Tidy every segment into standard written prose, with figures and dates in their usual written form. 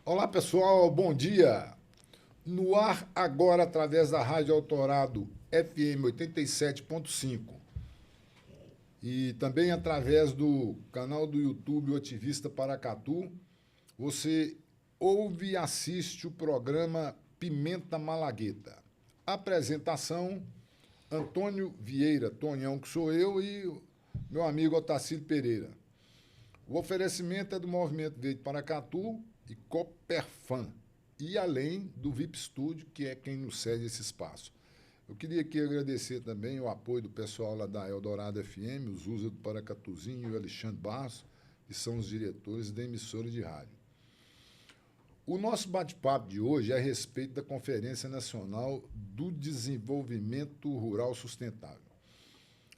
Olá, pessoal, bom dia. No ar agora através da Rádio Eldorado FM 87.5 e também através do canal do YouTube O Ativista Paracatu, você ouve e assiste o programa Pimenta Malagueta. Apresentação: Antônio Vieira, Tonhão, que sou eu, e meu amigo Otacílio Pereira. O oferecimento é do Movimento Verde Paracatu e Coperfan, e além do VIP Studio, que é quem nos cede esse espaço. Eu queria aqui agradecer também o apoio do pessoal lá da Eldorado FM, o Zusa do Paracatuzinho e o Alexandre Barros, que são os diretores da emissora de rádio. O nosso bate-papo de hoje é a respeito da Conferência Nacional do Desenvolvimento Rural Sustentável.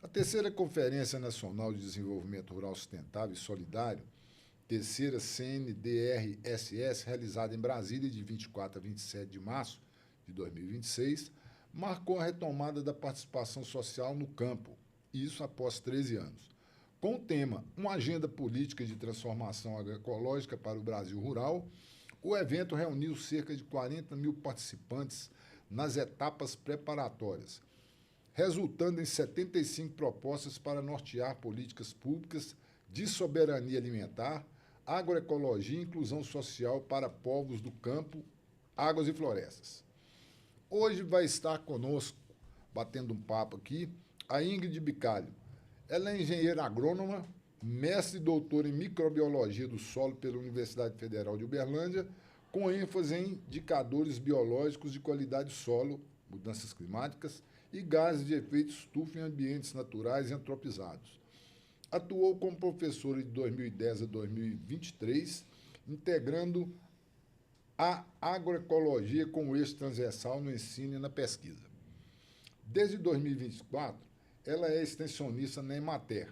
A terceira Conferência Nacional de Desenvolvimento Rural Sustentável e Solidário, terceira CNDRSS, realizada em Brasília de 24 a 27 de março de 2026, marcou a retomada da participação social no campo, isso após 13 anos. Com o tema Uma Agenda Política de Transformação Agroecológica para o Brasil Rural, o evento reuniu cerca de 40 mil participantes nas etapas preparatórias, resultando em 75 propostas para nortear políticas públicas de soberania alimentar, agroecologia e inclusão social para povos do campo, águas e florestas. Hoje vai estar conosco, batendo um papo aqui, a Ingrid Bicalho. Ela é engenheira agrônoma, mestre e doutora em microbiologia do solo pela Universidade Federal de Uberlândia, com ênfase em indicadores biológicos de qualidade do solo, mudanças climáticas e gases de efeito estufa em ambientes naturais e antropizados. Atuou como professora de 2010 a 2023, integrando a agroecologia como eixo transversal no ensino e na pesquisa. Desde 2024, ela é extensionista na Emater,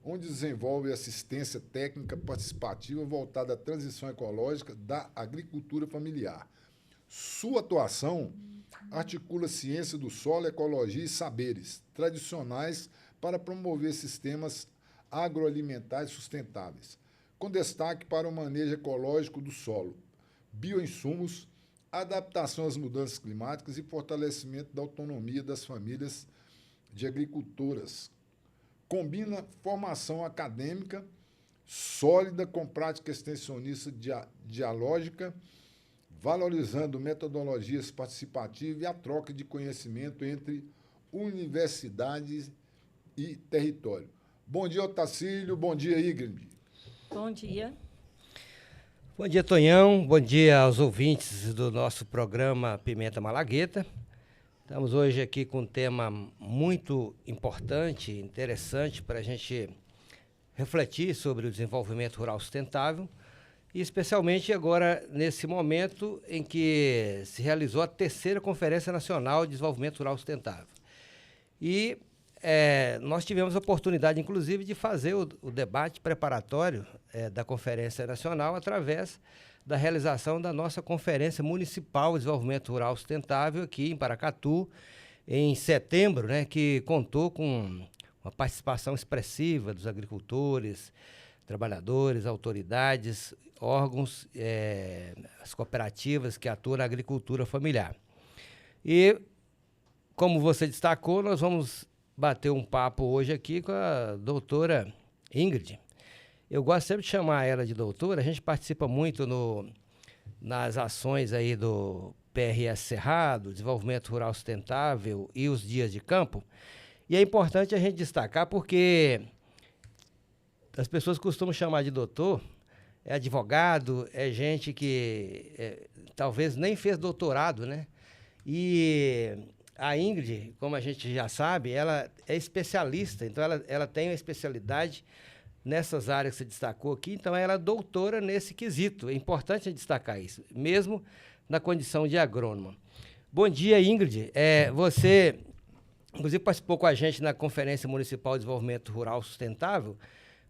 onde desenvolve assistência técnica participativa voltada à transição ecológica da agricultura familiar. Sua atuação articula ciência do solo, ecologia e saberes tradicionais para promover sistemas agroalimentares sustentáveis, com destaque para o manejo ecológico do solo, bioinsumos, adaptação às mudanças climáticas e fortalecimento da autonomia das famílias de agricultoras. Combina formação acadêmica sólida com prática extensionista dialógica, valorizando metodologias participativas e a troca de conhecimento entre universidades e território. Bom dia, Otacílio. Bom dia, Ingrid. Bom dia. Bom dia, Tonhão. Bom dia aos ouvintes do nosso programa Pimenta Malagueta. Estamos hoje aqui com um tema muito importante, interessante para a gente refletir sobre o desenvolvimento rural sustentável, e especialmente agora nesse momento em que se realizou a terceira Conferência Nacional de Desenvolvimento Rural Sustentável. E nós tivemos a oportunidade, inclusive, de fazer o debate preparatório da Conferência Nacional através da realização da nossa Conferência Municipal de Desenvolvimento Rural Sustentável aqui em Paracatu, em setembro, né, que contou com uma participação expressiva dos agricultores, trabalhadores, autoridades, órgãos, as cooperativas que atuam na agricultura familiar. E, como você destacou, nós vamos bater um papo hoje aqui com a doutora Ingrid. Eu gosto sempre de chamar ela de doutora, a gente participa muito nas ações aí do PRS Cerrado, Desenvolvimento Rural Sustentável e os Dias de Campo, e é importante a gente destacar porque as pessoas costumam chamar de doutor, é advogado, é gente que talvez nem fez doutorado, né? E a Ingrid, como a gente já sabe, ela é especialista, então ela tem uma especialidade nessas áreas que você destacou aqui, então ela é doutora nesse quesito. É importante destacar isso, mesmo na condição de agrônoma. Bom dia, Ingrid. Você, inclusive, participou com a gente na Conferência Municipal de Desenvolvimento Rural Sustentável.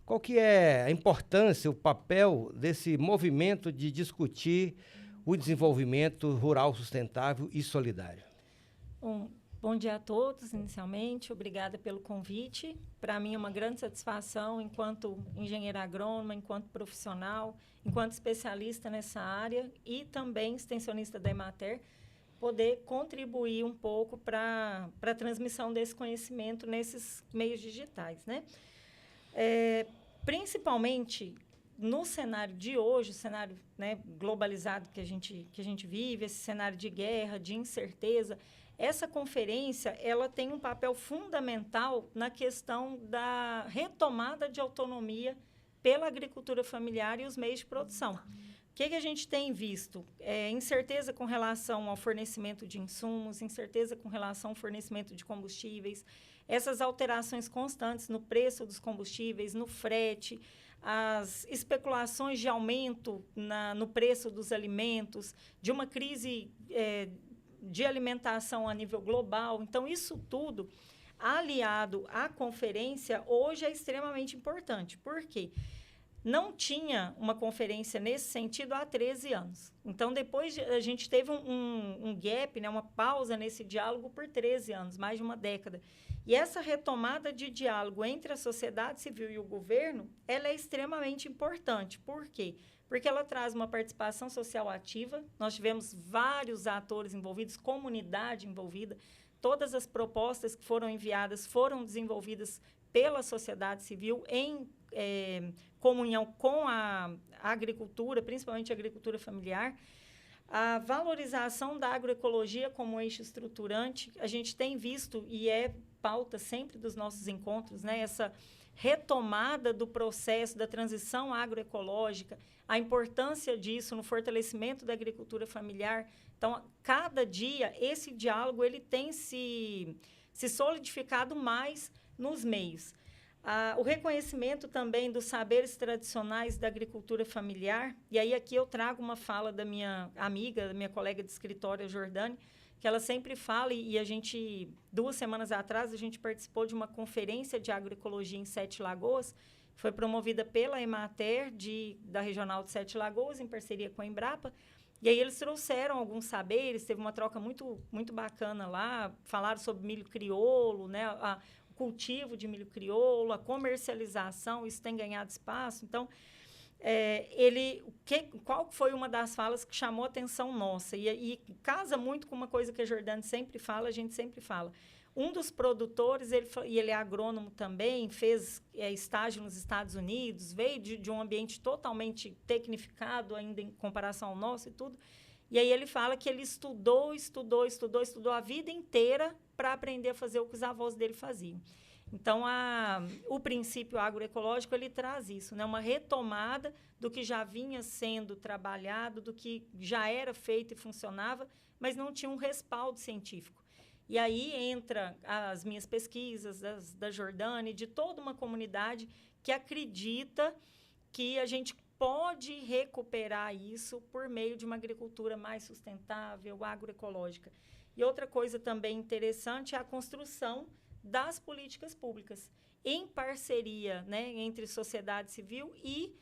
Qual que é a importância, o papel desse movimento de discutir o desenvolvimento rural sustentável e solidário? Bom, Bom dia a todos, inicialmente. Obrigada pelo convite. Para mim é uma grande satisfação, enquanto engenheira agrônoma, enquanto profissional, enquanto especialista nessa área e também extensionista da Emater, poder contribuir um pouco para a transmissão desse conhecimento nesses meios digitais, né? Principalmente no cenário de hoje, o cenário, né, globalizado que a gente vive, esse cenário de guerra, de incerteza, essa conferência ela tem um papel fundamental na questão da retomada de autonomia pela agricultura familiar e os meios de produção. O que a gente tem visto? Incerteza com relação ao fornecimento de insumos, incerteza com relação ao fornecimento de combustíveis, essas alterações constantes no preço dos combustíveis, no frete, as especulações de aumento no preço dos alimentos, de uma crise de alimentação a nível global. Então, isso tudo, aliado à conferência, hoje é extremamente importante. Por quê? Não tinha uma conferência nesse sentido há 13 anos. Então, depois a gente teve um gap, né, uma pausa nesse diálogo por 13 anos, mais de uma década. E essa retomada de diálogo entre a sociedade civil e o governo, ela é extremamente importante. Por quê? Porque ela traz uma participação social ativa. Nós tivemos vários atores envolvidos, comunidade envolvida. Todas as propostas que foram enviadas foram desenvolvidas pela sociedade civil em comunhão com a agricultura, principalmente a agricultura familiar. A valorização da agroecologia como eixo estruturante, a gente tem visto, e é pauta sempre dos nossos encontros, né, essa retomada do processo da transição agroecológica, a importância disso no fortalecimento da agricultura familiar. Então, cada dia, esse diálogo ele tem se solidificado mais nos meios. O reconhecimento também dos saberes tradicionais da agricultura familiar, e aí aqui eu trago uma fala da minha amiga, da minha colega de escritório, a Jordane, que ela sempre fala, e a gente, 2 semanas atrás, a gente participou de uma conferência de agroecologia em Sete Lagoas, que foi promovida pela Emater, da Regional de Sete Lagoas, em parceria com a Embrapa, e aí eles trouxeram alguns saberes, teve uma troca muito, muito bacana lá, falaram sobre milho crioulo, né, cultivo de milho crioulo, a comercialização, isso tem ganhado espaço. Então, qual foi uma das falas que chamou a atenção nossa? E casa muito com uma coisa que a Jordane sempre fala, a gente sempre fala. Um dos produtores, ele é agrônomo também, fez estágio nos Estados Unidos, veio de um ambiente totalmente tecnificado ainda em comparação ao nosso e tudo. E aí ele fala que ele estudou a vida inteira para aprender a fazer o que os avós dele faziam. Então, o princípio agroecológico, ele traz isso, né? Uma retomada do que já vinha sendo trabalhado, do que já era feito e funcionava, mas não tinha um respaldo científico. E aí entra as minhas pesquisas, da Jordane, de toda uma comunidade que acredita que a gente pode recuperar isso por meio de uma agricultura mais sustentável, agroecológica. E outra coisa também interessante é a construção das políticas públicas, em parceria, né, entre sociedade civil e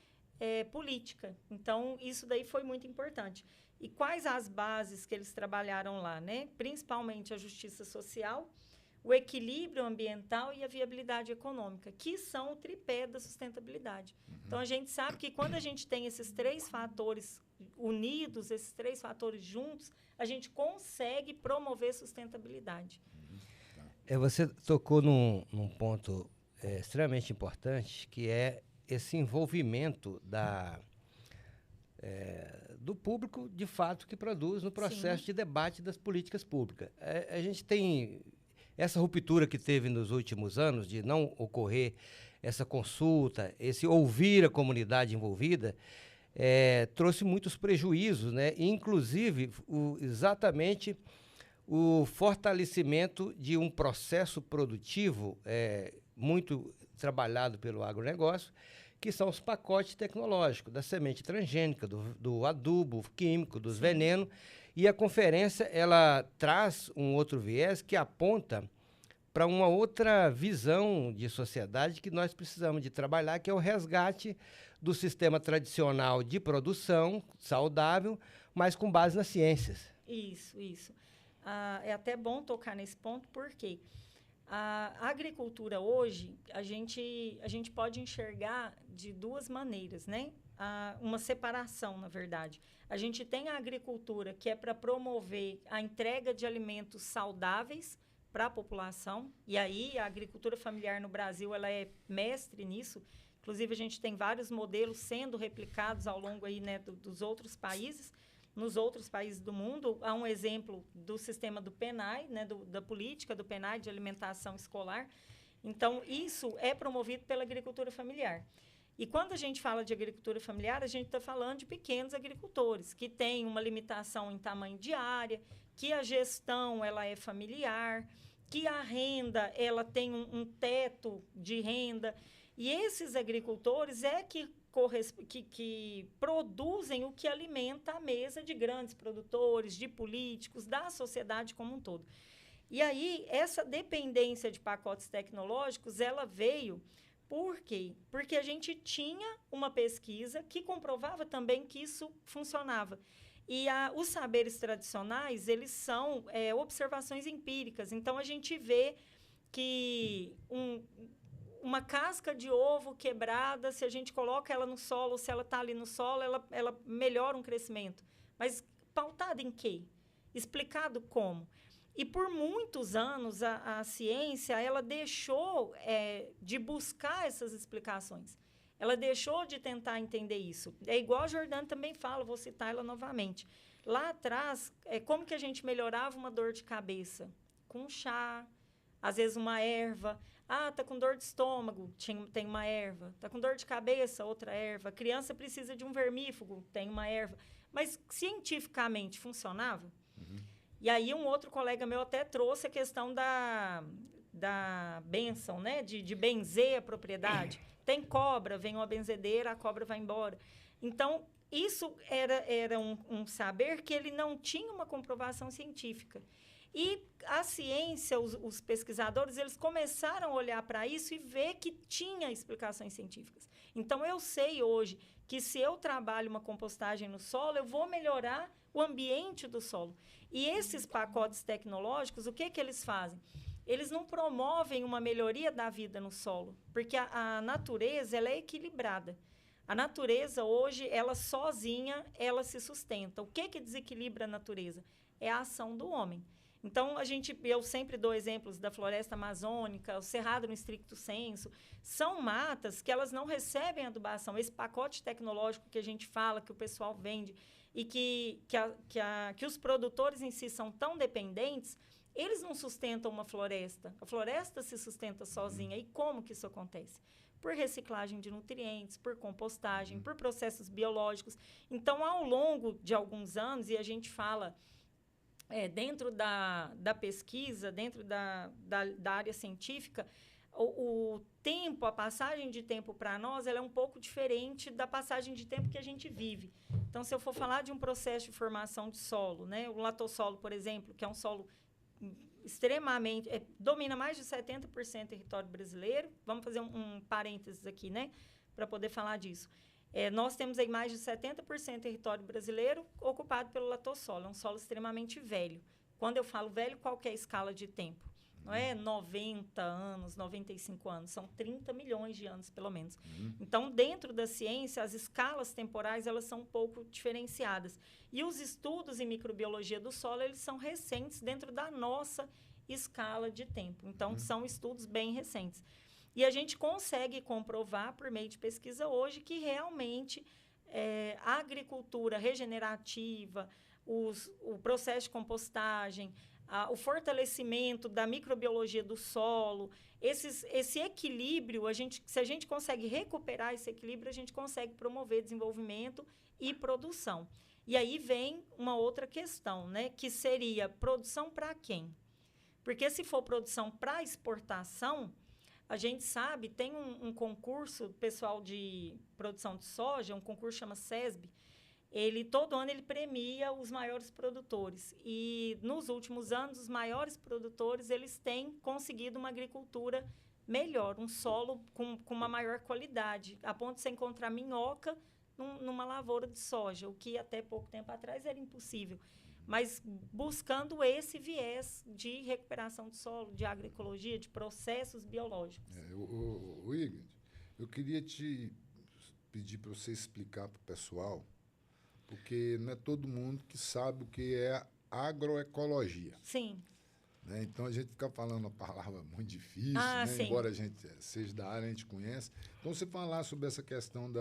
política. Então, isso daí foi muito importante. E quais as bases que eles trabalharam lá, né? Principalmente a justiça social, o equilíbrio ambiental e a viabilidade econômica, que são o tripé da sustentabilidade. Então, a gente sabe que quando a gente tem esses 3 fatores unidos, esses 3 fatores juntos, a gente consegue promover sustentabilidade. Você tocou num ponto extremamente importante, que é esse envolvimento do público, de fato, que produz no processo de debate das políticas públicas. A gente tem essa ruptura que teve nos últimos anos, de não ocorrer essa consulta, esse ouvir a comunidade envolvida, trouxe muitos prejuízos, né? Inclusive, exatamente o fortalecimento de um processo produtivo muito trabalhado pelo agronegócio, que são os pacotes tecnológicos, da semente transgênica, do adubo químico, dos venenos. E a conferência ela traz um outro viés que aponta para uma outra visão de sociedade que nós precisamos de trabalhar, que é o resgate do sistema tradicional de produção saudável, mas com base nas ciências. Isso. é até bom tocar nesse ponto, porque a agricultura hoje, a gente pode enxergar de duas maneiras, né? Uma separação, na verdade. A gente tem a agricultura, que é para promover a entrega de alimentos saudáveis para a população, e aí a agricultura familiar no Brasil ela é mestre nisso. Inclusive, a gente tem vários modelos sendo replicados ao longo aí, né, dos outros países. Nos outros países do mundo, há um exemplo do sistema do PENAE, né, da política do PENAE de alimentação escolar. Então, isso é promovido pela agricultura familiar. E quando a gente fala de agricultura familiar, a gente está falando de pequenos agricultores, que têm uma limitação em tamanho de área, que a gestão ela é familiar, que a renda ela tem um teto de renda. E esses agricultores que produzem o que alimenta a mesa de grandes produtores, de políticos, da sociedade como um todo. E aí, essa dependência de pacotes tecnológicos, ela veio por quê? Porque a gente tinha uma pesquisa que comprovava também que isso funcionava. E os saberes tradicionais, eles são observações empíricas. Então, a gente vê que uma casca de ovo quebrada, se a gente coloca ela no solo, se ela está ali no solo, ela melhora um crescimento. Mas pautada em quê? Explicado como? E por muitos anos, a ciência ela deixou de buscar essas explicações. Ela deixou de tentar entender isso. É igual a Jordana também fala, vou citar ela novamente. Lá atrás, como que a gente melhorava uma dor de cabeça? Com chá, às vezes uma erva. Tá com dor de estômago, tem uma erva. Tá com dor de cabeça, outra erva. A criança precisa de um vermífugo, tem uma erva. Mas cientificamente funcionava? Uhum. E aí um outro colega meu até trouxe a questão da bênção, né? De benzer a propriedade. Tem cobra, vem uma benzedeira, a cobra vai embora. Então, isso era um saber que ele não tinha uma comprovação científica. E a ciência, os pesquisadores, eles começaram a olhar para isso e ver que tinha explicações científicas. Então, eu sei hoje que se eu trabalho uma compostagem no solo, eu vou melhorar o ambiente do solo. E esses pacotes tecnológicos, o que eles fazem? Eles não promovem uma melhoria da vida no solo, porque a natureza ela é equilibrada. A natureza, hoje, ela sozinha, ela se sustenta. O que desequilibra a natureza? É a ação do homem. Então, eu sempre dou exemplos da floresta amazônica, o cerrado no estricto senso. São matas que elas não recebem adubação. Esse pacote tecnológico que a gente fala, que o pessoal vende, e que os produtores em si são tão dependentes, eles não sustentam uma floresta. A floresta se sustenta sozinha. E como que isso acontece? Por reciclagem de nutrientes, por compostagem, por processos biológicos. Então, ao longo de alguns anos, e a gente fala... dentro da pesquisa, dentro da área científica, o tempo, a passagem de tempo para nós, ela é um pouco diferente da passagem de tempo que a gente vive. Então, se eu for falar de um processo de formação de solo, né, o latossolo, por exemplo, que é um solo extremamente... domina mais de 70% do território brasileiro. Vamos fazer um parênteses aqui, né, para poder falar disso. Nós temos aí mais de 70% do território brasileiro ocupado pelo latossolo. É um solo extremamente velho. Quando eu falo velho, qual que é a escala de tempo? Não é 90 anos, 95 anos. São 30 milhões de anos, pelo menos. Então, dentro da ciência, as escalas temporais elas são um pouco diferenciadas. E os estudos em microbiologia do solo eles são recentes dentro da nossa escala de tempo. Então, são estudos bem recentes. E a gente consegue comprovar, por meio de pesquisa hoje, que realmente a agricultura regenerativa, o processo de compostagem, o fortalecimento da microbiologia do solo, esse equilíbrio, se a gente consegue recuperar esse equilíbrio, a gente consegue promover desenvolvimento e produção. E aí vem uma outra questão, né, que seria produção para quem? Porque se for produção para exportação... A gente sabe, tem um concurso pessoal de produção de soja, um concurso chama SESB. Todo ano ele premia os maiores produtores. E nos últimos anos, os maiores produtores eles têm conseguido uma agricultura melhor, um solo com uma maior qualidade, a ponto de você encontrar minhoca numa lavoura de soja, o que até pouco tempo atrás era impossível. Mas buscando esse viés de recuperação de solo, de agroecologia, de processos biológicos. Igor, eu queria te pedir para você explicar para o pessoal, porque não é todo mundo que sabe o que é agroecologia. Sim. Né? Então, a gente fica falando uma palavra muito difícil, né? Embora a gente seja da área, a gente conhece. Então, você falar sobre essa questão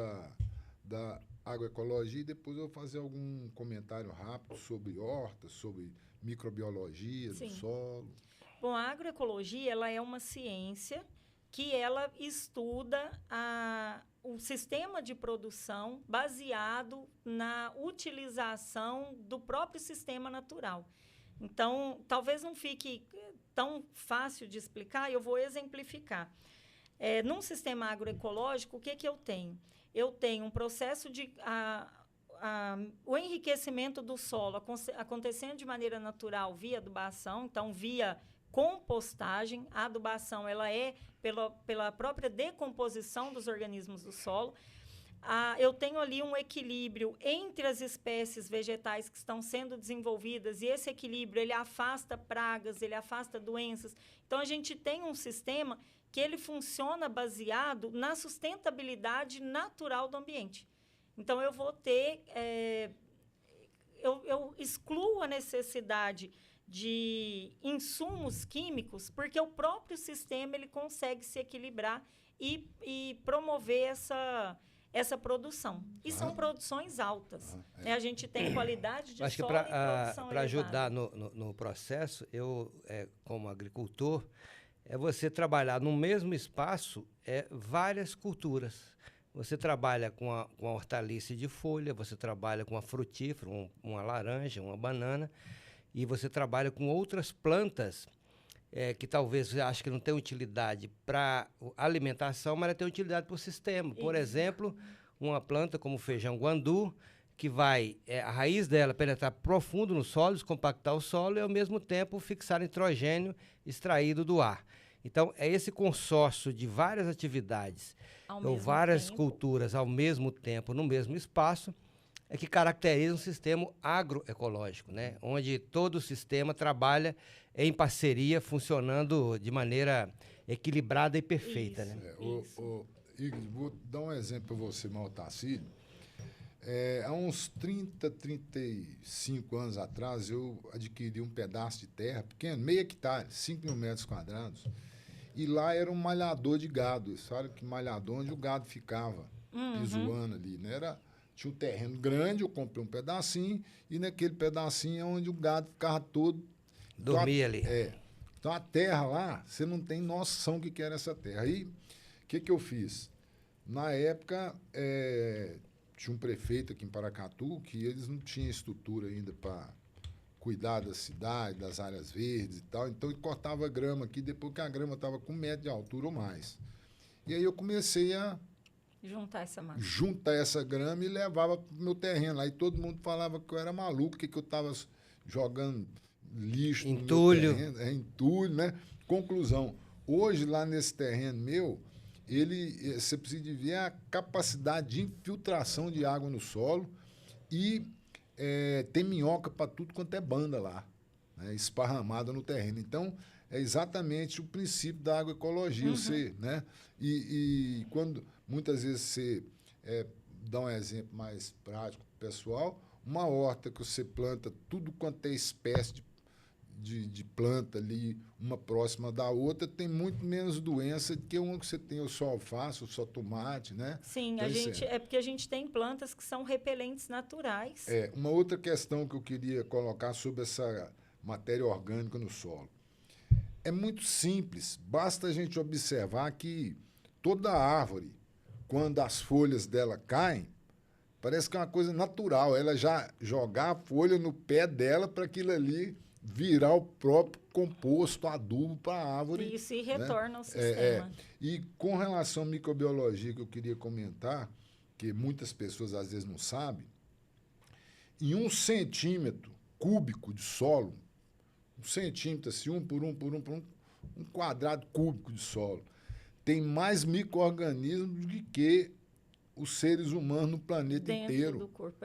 da agroecologia e depois eu vou fazer algum comentário rápido sobre hortas, sobre microbiologia do solo. Bom, a agroecologia ela é uma ciência que ela estuda o sistema de produção baseado na utilização do próprio sistema natural. Então, talvez não fique tão fácil de explicar, eu vou exemplificar. Num sistema agroecológico, o que eu tenho? Eu tenho um processo de... o enriquecimento do solo acontecendo de maneira natural via adubação, então, via compostagem. A adubação ela é pela própria decomposição dos organismos do solo. Eu tenho ali um equilíbrio entre as espécies vegetais que estão sendo desenvolvidas e esse equilíbrio ele afasta pragas, ele afasta doenças. Então, a gente tem um sistema que ele funciona baseado na sustentabilidade natural do ambiente. Então, eu vou ter... eu excluo a necessidade de insumos químicos, porque o próprio sistema ele consegue se equilibrar e promover essa produção. E são produções altas. Né? A gente tem qualidade de Acho solo que e produção para ajudar elevada. no processo, eu, como agricultor, você trabalhar no mesmo espaço várias culturas. Você trabalha com a hortaliça de folha, você trabalha com a frutífera, uma laranja, uma banana, e você trabalha com outras plantas que talvez você ache que não tem utilidade para alimentação, mas ela tem utilidade para o sistema. Por exemplo, uma planta como o feijão guandu, que vai, a raiz dela penetrar profundo no solo, descompactar o solo e, ao mesmo tempo, fixar nitrogênio extraído do ar. Então, é esse consórcio de várias atividades ou várias culturas ao mesmo tempo, no mesmo espaço, que caracteriza um sistema agroecológico, né? Onde todo o sistema trabalha em parceria, funcionando de maneira equilibrada e perfeita. Isso, né? Igor, vou dar um exemplo para você, Maltacílio. Há uns 35 anos atrás, eu adquiri um pedaço de terra pequeno, meio hectare, 5.000 metros quadrados, e lá era um malhador de gado. Sabe que malhador onde o gado ficava, pisoando ali, né? Tinha um terreno grande, eu comprei um pedacinho, e naquele pedacinho é onde o gado ficava todo... Dormia ali. Então, a terra lá, você não tem noção do que era essa terra. Aí, o que eu fiz? Na época, tinha um prefeito aqui em Paracatu que eles não tinham estrutura ainda para cuidar da cidade, das áreas verdes e tal. Então, ele cortava grama aqui, depois que a grama estava com 1 metro de altura ou mais. E aí eu comecei a juntar essa grama e levava para o meu terreno lá. E todo mundo falava que eu era maluco, que eu estava jogando lixo no meu terreno. Entulho, né? Conclusão, hoje lá nesse terreno meu, você precisa de ver a capacidade de infiltração de água no solo e tem minhoca para tudo quanto é banda lá, né? Esparramada no terreno. Então, é exatamente o princípio da agroecologia. Você, né? E quando muitas vezes você dá um exemplo mais prático para o pessoal, uma horta que você planta tudo quanto é espécie de planta ali, uma próxima da outra, tem muito menos doença do que uma que você tem o só alface, o só tomate, né? Sim, então, porque a gente tem plantas que são repelentes naturais. Uma outra questão que eu queria colocar sobre essa matéria orgânica no solo. É muito simples, basta a gente observar que toda árvore, quando as folhas dela caem, parece que é uma coisa natural, ela já jogar a folha no pé dela para aquilo ali virar o próprio composto, adubo para a árvore. Isso, e retorna ao sistema. E com relação à microbiologia que eu queria comentar, que muitas pessoas às vezes não sabem, em 1 centímetro cúbico de solo, 1 centímetro, assim, 1 por 1 por 1 por 1, um quadrado cúbico de solo, tem mais micro-organismos do que os seres humanos no planeta Dentro inteiro. do corpo,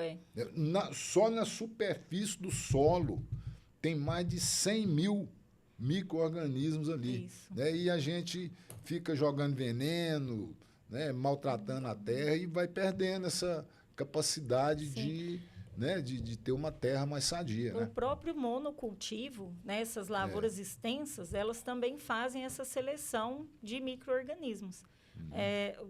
Só na superfície do solo tem mais de 100 mil micro-organismos ali. Isso. Né? E a gente fica jogando veneno, né? Maltratando a terra e vai perdendo essa capacidade de ter uma terra mais sadia. O Né? próprio monocultivo, né, essas lavouras extensas, elas também fazem essa seleção de micro-organismos.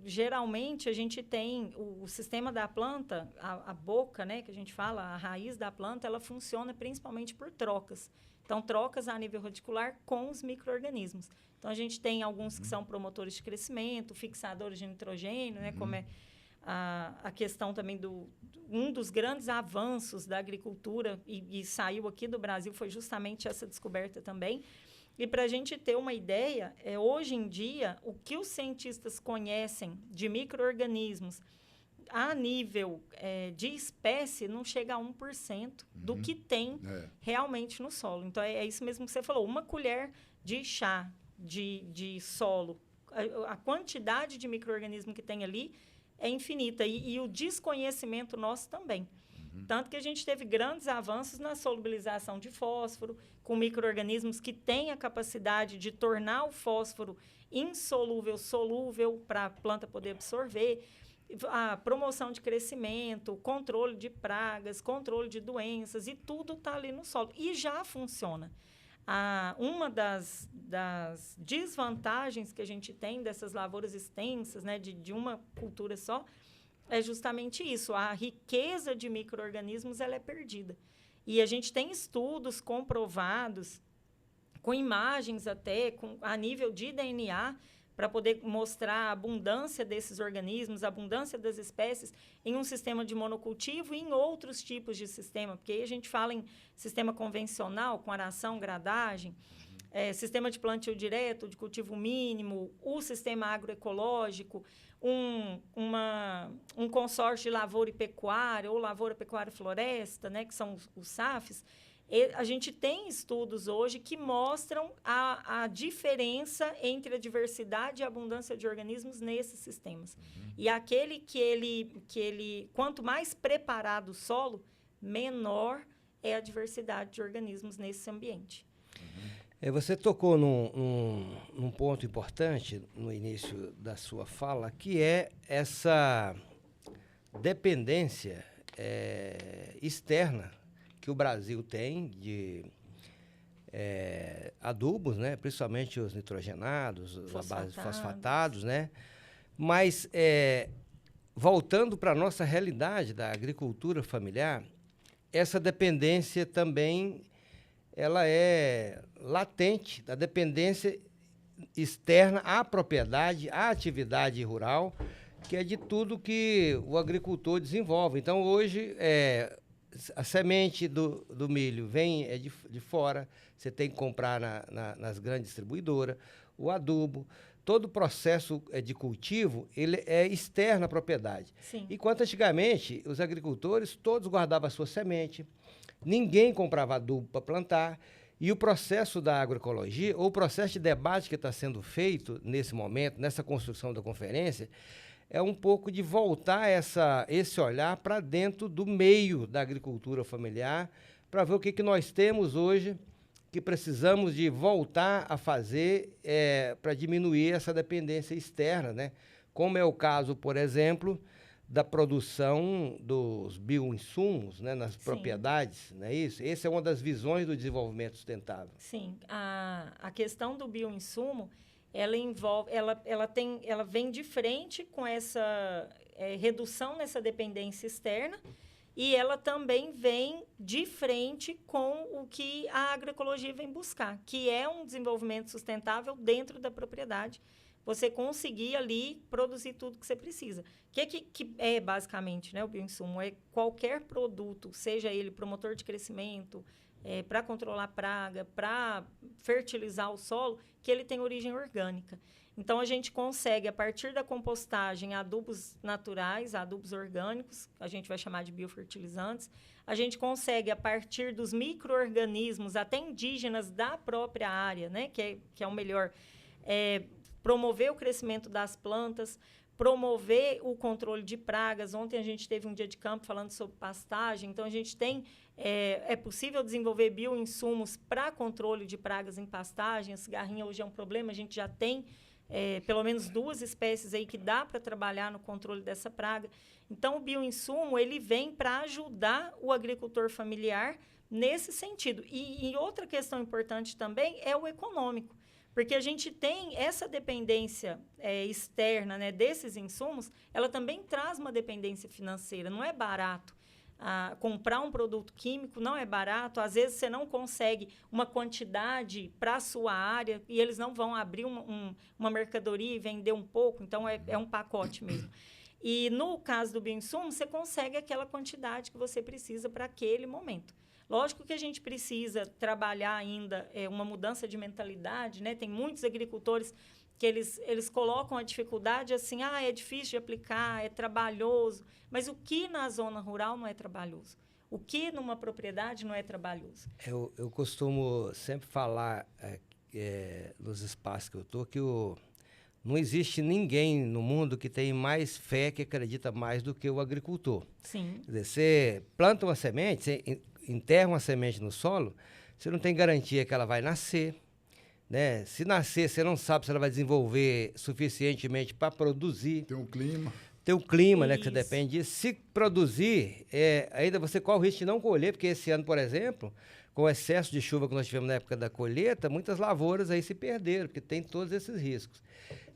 Geralmente, a gente tem o sistema da planta, a boca, né, que a gente fala, a raiz da planta, ela funciona principalmente por trocas. Então, trocas a nível radicular com os micro-organismos. Então, a gente tem alguns que são promotores de crescimento, fixadores de nitrogênio, né, como é a questão também um dos grandes avanços da agricultura, e saiu aqui do Brasil, foi justamente essa descoberta também. E para a gente ter uma ideia, hoje em dia, o que os cientistas conhecem de micro-organismos a nível de espécie não chega a 1% do que tem realmente no solo. Então, é isso mesmo que você falou. Uma colher de chá de solo, a quantidade de micro-organismo que tem ali é infinita. E o desconhecimento nosso também. Tanto que a gente teve grandes avanços na solubilização de fósforo, com micro-organismos que têm a capacidade de tornar o fósforo insolúvel, solúvel, para a planta poder absorver. A promoção de crescimento, controle de pragas, controle de doenças, e tudo está ali no solo. E já funciona. Uma das desvantagens que a gente tem dessas lavouras extensas, né, de uma cultura só, é justamente isso. A riqueza de micro-organismos ela é perdida. E a gente tem estudos comprovados, com imagens até, a nível de DNA, para poder mostrar a abundância desses organismos, a abundância das espécies em um sistema de monocultivo e em outros tipos de sistema. Porque aí a gente fala em sistema convencional, com aração, gradagem, sistema de plantio direto, de cultivo mínimo, o sistema agroecológico, um consórcio de lavoura e pecuária, ou lavoura, pecuária e floresta, né, que são os SAFs. A gente tem estudos hoje que mostram a diferença entre a diversidade e a abundância de organismos nesses sistemas. E aquele que ele, quanto mais preparado o solo, menor é a diversidade de organismos nesse ambiente. Você tocou num ponto importante no início da sua fala, que é essa dependência externa que o Brasil tem de adubos, né? Principalmente os nitrogenados, fosfatados, né? Mas, voltando para a nossa realidade da agricultura familiar, essa dependência também ela é latente, da dependência externa à propriedade, à atividade rural, que é de tudo que o agricultor desenvolve. Então, hoje, a semente do milho vem de fora, você tem que comprar nas grandes distribuidoras, o adubo, todo o processo de cultivo, ele é externo à propriedade. Sim. Enquanto antigamente, os agricultores todos guardavam a sua semente, ninguém comprava adubo para plantar, e o processo da agroecologia, ou o processo de debate que está sendo feito nesse momento, nessa construção da conferência, é um pouco de voltar esse olhar para dentro do meio da agricultura familiar, para ver o que nós temos hoje, que precisamos de voltar a fazer para diminuir essa dependência externa, né? Como é o caso, por exemplo, da produção dos bioinsumos, né, nas propriedades, não é isso? Essa é uma das visões do desenvolvimento sustentável. Sim, a questão do bioinsumo, ela vem de frente com essa redução nessa dependência externa, e ela também vem de frente com o que a agroecologia vem buscar, que é um desenvolvimento sustentável dentro da propriedade. Você conseguir ali produzir tudo que você precisa. O que é basicamente, né, o bioinsumo? É qualquer produto, seja ele promotor de crescimento, para controlar praga, para fertilizar o solo, que ele tem origem orgânica. Então, a gente consegue, a partir da compostagem, adubos naturais, adubos orgânicos, a gente vai chamar de biofertilizantes. A gente consegue, a partir dos micro-organismos, até indígenas da própria área, né, que é o melhor, promover o crescimento das plantas, promover o controle de pragas. Ontem a gente teve um dia de campo falando sobre pastagem, então a gente tem, é possível desenvolver bioinsumos para controle de pragas em pastagem. A cigarrinha hoje é um problema, a gente já tem pelo menos 2 espécies aí que dá para trabalhar no controle dessa praga. Então, o bioinsumo, ele vem para ajudar o agricultor familiar nesse sentido. E outra questão importante também é o econômico, porque a gente tem essa dependência externa, né, desses insumos, ela também traz uma dependência financeira. Não é barato. Comprar um produto químico não é barato. Às vezes, você não consegue uma quantidade para a sua área e eles não vão abrir uma mercadoria e vender um pouco. Então, é um pacote mesmo. E, no caso do bioinsumo, você consegue aquela quantidade que você precisa para aquele momento. Lógico que a gente precisa trabalhar ainda uma mudança de mentalidade, né? Tem muitos agricultores que eles colocam a dificuldade assim, é difícil de aplicar, é trabalhoso. Mas o que na zona rural não é trabalhoso? O que numa propriedade não é trabalhoso? Eu costumo sempre falar nos espaços que eu estou que não existe ninguém no mundo que tem mais fé, que acredita mais do que o agricultor. Sim. Quer dizer, você planta uma semente, você enterra uma semente no solo, você não tem garantia que ela vai nascer, né? Se nascer, você não sabe se ela vai desenvolver suficientemente para produzir. Tem um clima. Tem o clima, né, que você depende disso. Se produzir, ainda você corre o risco de não colher, porque esse ano, por exemplo, com o excesso de chuva que nós tivemos na época da colheita, muitas lavouras aí se perderam, porque tem todos esses riscos.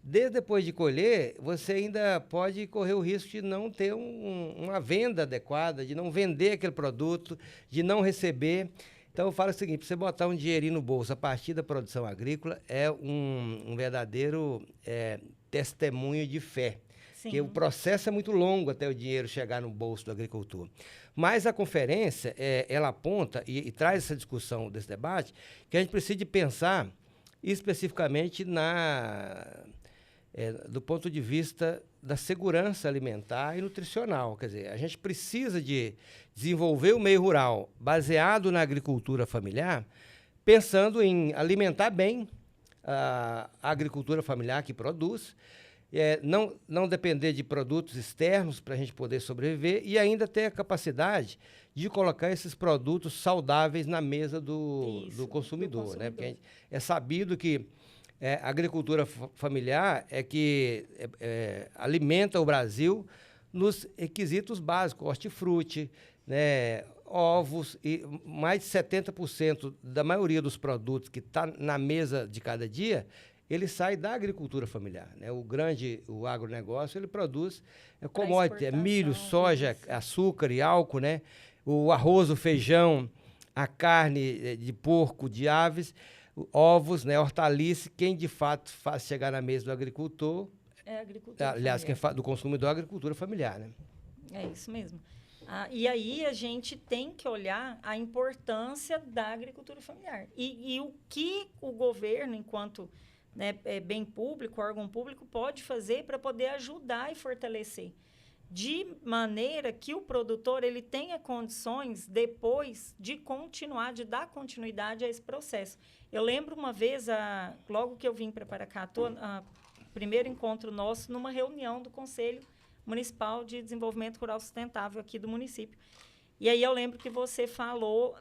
Desde depois de colher, você ainda pode correr o risco de não ter uma venda adequada, de não vender aquele produto, de não receber. Então, eu falo o seguinte, para você botar um dinheirinho no bolso a partir da produção agrícola é um verdadeiro testemunho de fé. Sim. Porque o processo é muito longo até o dinheiro chegar no bolso do agricultor. Mas a conferência, ela aponta e traz essa discussão desse debate, que a gente precisa de pensar especificamente do ponto de vista da segurança alimentar e nutricional. Quer dizer, a gente precisa de desenvolver o meio rural baseado na agricultura familiar, pensando em alimentar bem a agricultura familiar que produz, não depender de produtos externos para a gente poder sobreviver e ainda ter a capacidade de colocar esses produtos saudáveis na mesa do consumidor. Né? Porque é sabido que a agricultura familiar é que alimenta o Brasil nos requisitos básicos, hortifruti, né, ovos, e mais de 70% da maioria dos produtos que está na mesa de cada dia, ele sai da agricultura familiar. Né? O agronegócio, ele produz commodity, milho, soja, açúcar e álcool, né? O arroz, o feijão, a carne de porco, de aves, ovos, né? Hortaliça. Quem de fato faz chegar na mesa do agricultor, é a agricultura aliás, familiar. quem faz do consumidor é a agricultura familiar. Né? É isso mesmo. E aí a gente tem que olhar a importância da agricultura familiar. E o que o governo, enquanto bem público, órgão público, pode fazer para poder ajudar e fortalecer, de maneira que o produtor ele tenha condições depois de continuar, de dar continuidade a esse processo. Eu lembro uma vez, logo que eu vim para Paracatu, primeiro encontro nosso numa reunião do Conselho Municipal de Desenvolvimento Rural Sustentável aqui do município. E aí eu lembro que você falou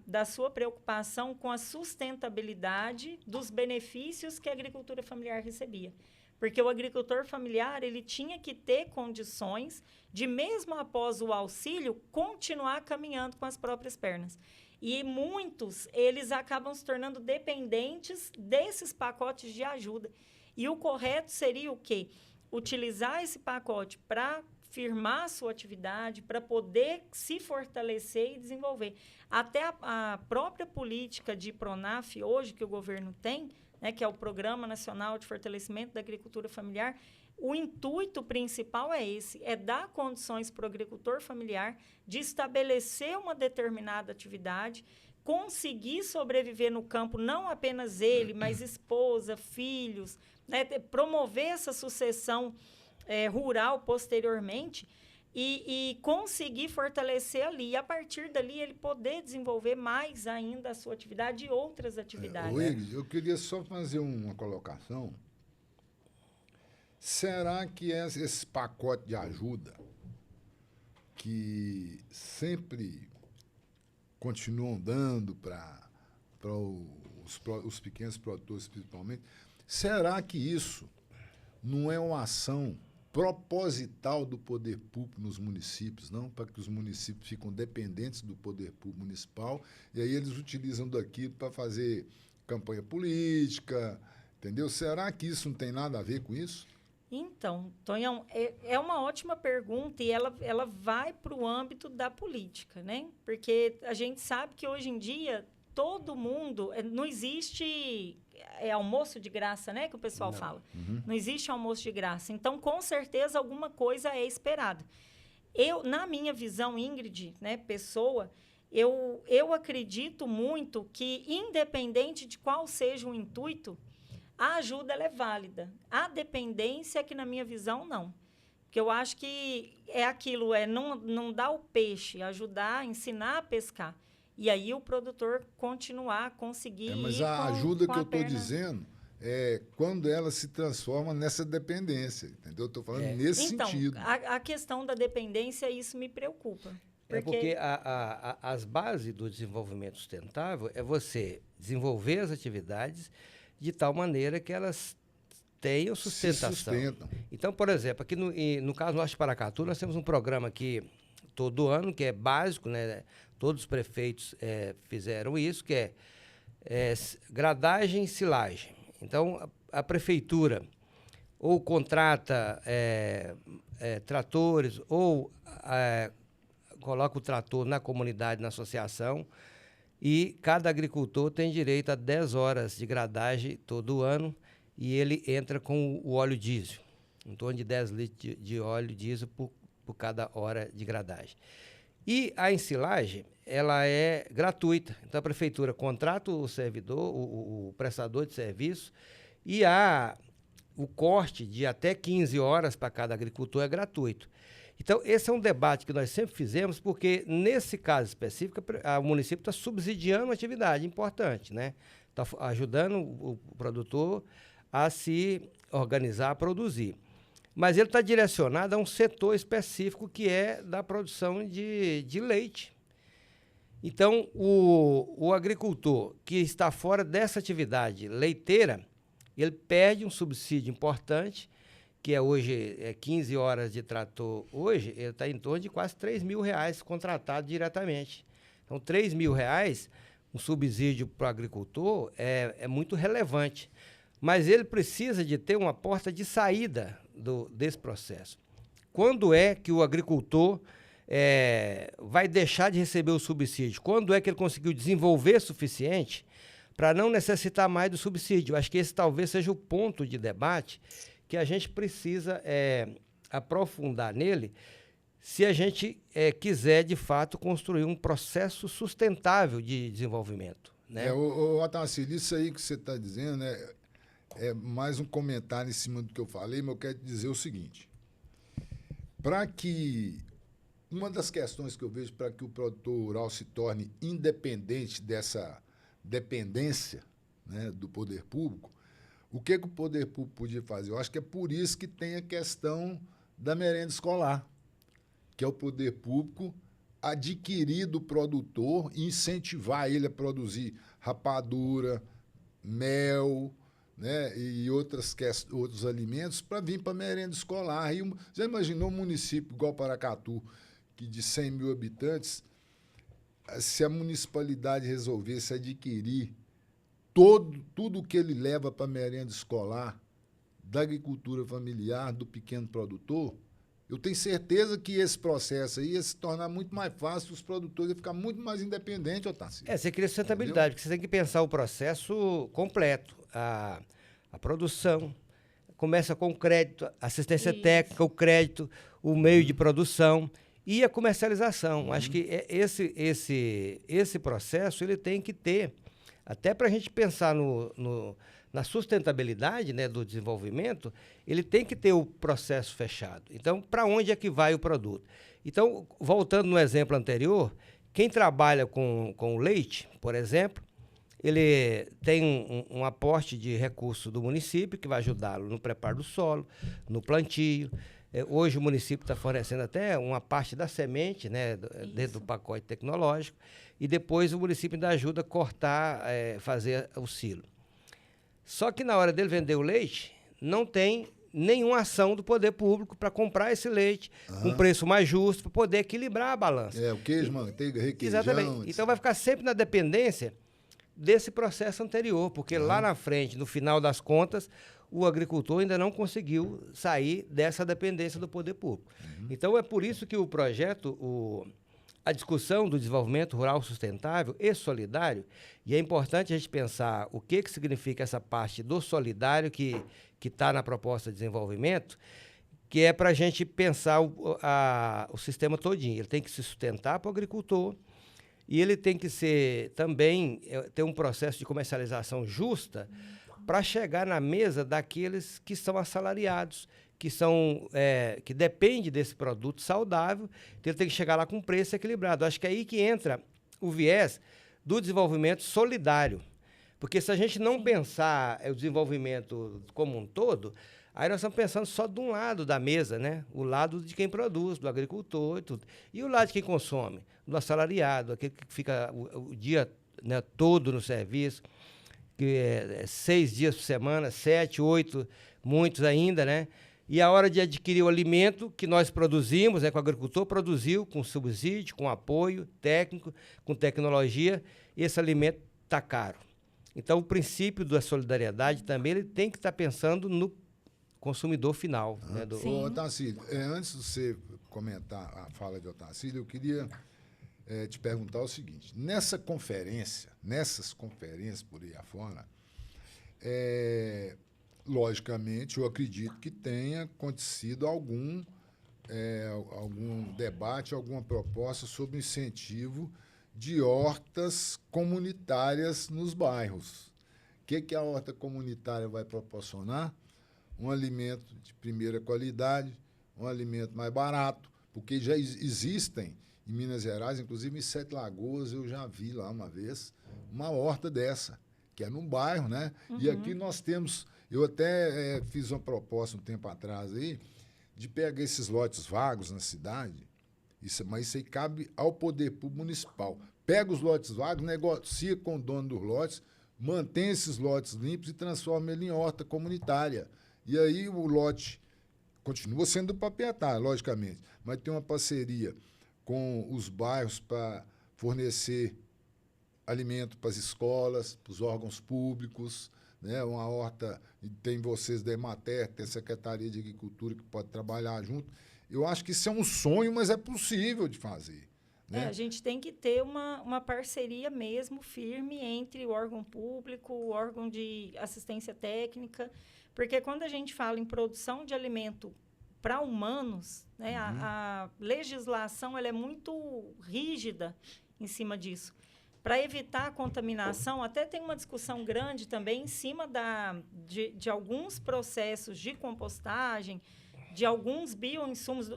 da sua preocupação com a sustentabilidade dos benefícios que a agricultura familiar recebia. Porque o agricultor familiar ele tinha que ter condições de, mesmo após o auxílio, continuar caminhando com as próprias pernas. E muitos, eles acabam se tornando dependentes desses pacotes de ajuda. E o correto seria o quê? Utilizar esse pacote para firmar a sua atividade, para poder se fortalecer e desenvolver. Até a própria política de PRONAF hoje, que o governo tem, né, que é o Programa Nacional de Fortalecimento da Agricultura Familiar, o intuito principal é esse, é dar condições para o agricultor familiar de estabelecer uma determinada atividade, conseguir sobreviver no campo, não apenas ele, mas esposa, filhos, né, promover essa sucessão rural posteriormente e conseguir fortalecer ali. E, a partir dali, ele poder desenvolver mais ainda a sua atividade e outras atividades. Igor, eu queria só fazer uma colocação. Será que esse pacote de ajuda, que sempre continuam dando para os pequenos produtores, principalmente, será que isso não é uma ação proposital do poder público nos municípios, não? Para que os municípios ficam dependentes do poder público municipal e aí eles utilizam daquilo para fazer campanha política, entendeu? Será que isso não tem nada a ver com isso? Então, Tonhão, é uma ótima pergunta e ela vai para o âmbito da política, né? Porque a gente sabe que hoje em dia todo mundo, não existe almoço de graça, né? Que o pessoal fala. Não existe almoço de graça. Então, com certeza, alguma coisa é esperada. Na minha visão, Ingrid, né, pessoa, eu acredito muito que, independente de qual seja o intuito, a ajuda ela é válida. A dependência é que, na minha visão, não. Porque eu acho que é aquilo, não dar o peixe, ajudar, ensinar a pescar. E aí o produtor continuar a conseguir mas ir a ajuda com que a eu estou perna. dizendo é quando ela se transforma nessa dependência, entendeu? Eu estou falando nesse Então, sentido. a questão da dependência, isso me preocupa. Porque as bases do desenvolvimento sustentável é você desenvolver as atividades de tal maneira que elas tenham sustentação. Se sustentam. Então, por exemplo, aqui no caso nosso de Paracatu, nós temos um programa aqui todo ano, que é básico, né? Todos os prefeitos fizeram isso, que é gradagem e silagem. Então, a prefeitura ou contrata tratores ou coloca o trator na comunidade, na associação, e cada agricultor tem direito a 10 horas de gradagem todo ano e ele entra com o óleo diesel, em torno de 10 litros de óleo diesel por cada hora de gradagem. E a ensilagem, ela é gratuita. Então, a prefeitura contrata o servidor, o prestador de serviço, e o corte de até 15 horas para cada agricultor é gratuito. Então, esse é um debate que nós sempre fizemos, porque, nesse caso específico, o município está subsidiando uma atividade importante, né? Está ajudando o produtor a se organizar, a produzir. Mas ele está direcionado a um setor específico, que é da produção de leite. Então, o agricultor que está fora dessa atividade leiteira, ele perde um subsídio importante, que hoje 15 horas de trator. Hoje, ele está em torno de quase R$3.000 contratado diretamente. Então, R$3.000, um subsídio para o agricultor, é muito relevante. Mas ele precisa de ter uma porta de saída desse processo. Quando é que o agricultor vai deixar de receber o subsídio? Quando é que ele conseguiu desenvolver suficiente para não necessitar mais do subsídio? Acho que esse talvez seja o ponto de debate que a gente precisa aprofundar nele, se a gente quiser, de fato, construir um processo sustentável de desenvolvimento, né? Otacílio, isso aí que você está dizendo é mais um comentário em cima do que eu falei, mas eu quero dizer o seguinte. Para que... Uma das questões que eu vejo para que o produtor rural se torne independente dessa dependência, né, do poder público, o que o poder público podia fazer? Eu acho que é por isso que tem a questão da merenda escolar, que é o poder público adquirir do produtor e incentivar ele a produzir rapadura, mel, né, e outros alimentos para vir para a merenda escolar. E já imaginou um município igual Paracatu, que de 100 mil habitantes, se a municipalidade resolvesse adquirir tudo que ele leva para a merenda escolar, da agricultura familiar, do pequeno produtor, eu tenho certeza que esse processo aí ia se tornar muito mais fácil, os produtores iam ficar muito mais independentes, Otacílio. Você cria sustentabilidade, porque você tem que pensar o processo completo. A produção começa com o crédito, assistência técnica, o crédito, o meio de produção e a comercialização. Acho que esse processo ele tem que ter, até para a gente pensar na sustentabilidade, né, do desenvolvimento, ele tem que ter o processo fechado. Então, para onde é que vai o produto? Então, voltando no exemplo anterior, quem trabalha com leite, por exemplo, ele tem um aporte de recurso do município que vai ajudá-lo no preparo do solo, no plantio. Hoje o município está fornecendo até uma parte da semente, né, dentro do pacote tecnológico, e depois o município ainda ajuda a cortar, fazer o silo. Só que na hora dele vender o leite, não tem nenhuma ação do poder público para comprar esse leite com preço mais justo, para poder equilibrar a balança. O queijo, manteiga, requeijão. Exatamente. Então vai ficar sempre na dependência desse processo anterior, porque lá na frente, no final das contas, o agricultor ainda não conseguiu sair dessa dependência do poder público. Então é por isso que o projeto, a discussão do desenvolvimento rural sustentável e solidário, e é importante a gente pensar o que significa essa parte do solidário que está na proposta de desenvolvimento, que é para a gente pensar o sistema todinho. Ele tem que se sustentar para o agricultor e ele tem que ser também ter um processo de comercialização justa para chegar na mesa daqueles que são assalariados, que depende desse produto saudável, então ele tem que chegar lá com preço equilibrado. Acho que é aí que entra o viés do desenvolvimento solidário. Porque se a gente não pensar o desenvolvimento como um todo, aí nós estamos pensando só de um lado da mesa, né? O lado de quem produz, do agricultor e tudo. E o lado de quem consome, do assalariado, aquele que fica o dia, né, todo no serviço, que é 6 dias por semana, 7, 8, muitos ainda, né? E a hora de adquirir o alimento que nós produzimos, né, que o agricultor produziu com subsídio, com apoio técnico, com tecnologia, e esse alimento está caro. Então, o princípio da solidariedade também ele tem que estar pensando no consumidor final. Né, Otacílio, antes de você comentar a fala de Otacílio, eu queria te perguntar o seguinte. Nessas conferências por aí afora, logicamente, eu acredito que tenha acontecido algum debate, alguma proposta sobre incentivo de hortas comunitárias nos bairros. O que a horta comunitária vai proporcionar? Um alimento de primeira qualidade, um alimento mais barato, porque já existem em Minas Gerais, inclusive em Sete Lagoas, eu já vi lá uma vez uma horta dessa, que é num bairro, né? E aqui nós temos, eu até fiz uma proposta um tempo atrás aí, de pegar esses lotes vagos na cidade, mas isso aí cabe ao poder público municipal. Pega os lotes vagos, negocia com o dono dos lotes, mantém esses lotes limpos e transforma ele em horta comunitária. E aí o lote continua sendo do proprietário, logicamente, mas tem uma parceria com os bairros para fornecer alimento para as escolas, para os órgãos públicos, né? Uma horta, tem vocês da Emater, tem a Secretaria de Agricultura que pode trabalhar junto. Eu acho que isso é um sonho, mas é possível de fazer. Né? A gente tem que ter uma parceria mesmo firme entre o órgão público, o órgão de assistência técnica, porque quando a gente fala em produção de alimento para humanos, né, a legislação ela é muito rígida em cima disso. Para evitar a contaminação, até tem uma discussão grande também em cima de alguns processos de compostagem, de alguns bioinsumos,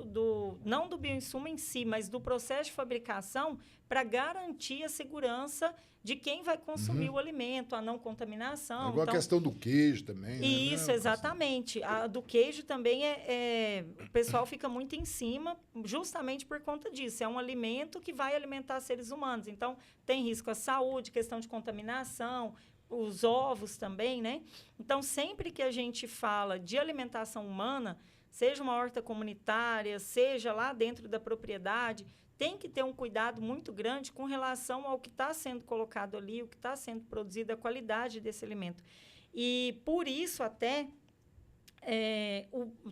não do bioinsumo em si, mas do processo de fabricação, para garantir a segurança de quem vai consumir o alimento, a não contaminação. É igual a questão do queijo também. Isso, né? Exatamente. A do queijo também o pessoal fica muito em cima, justamente por conta disso. É um alimento que vai alimentar seres humanos. Então, tem risco à saúde, questão de contaminação, os ovos também, né? Então, sempre que a gente fala de alimentação humana, seja uma horta comunitária, seja lá dentro da propriedade, tem que ter um cuidado muito grande com relação ao que está sendo colocado ali, o que está sendo produzido, a qualidade desse alimento. E, por isso, até,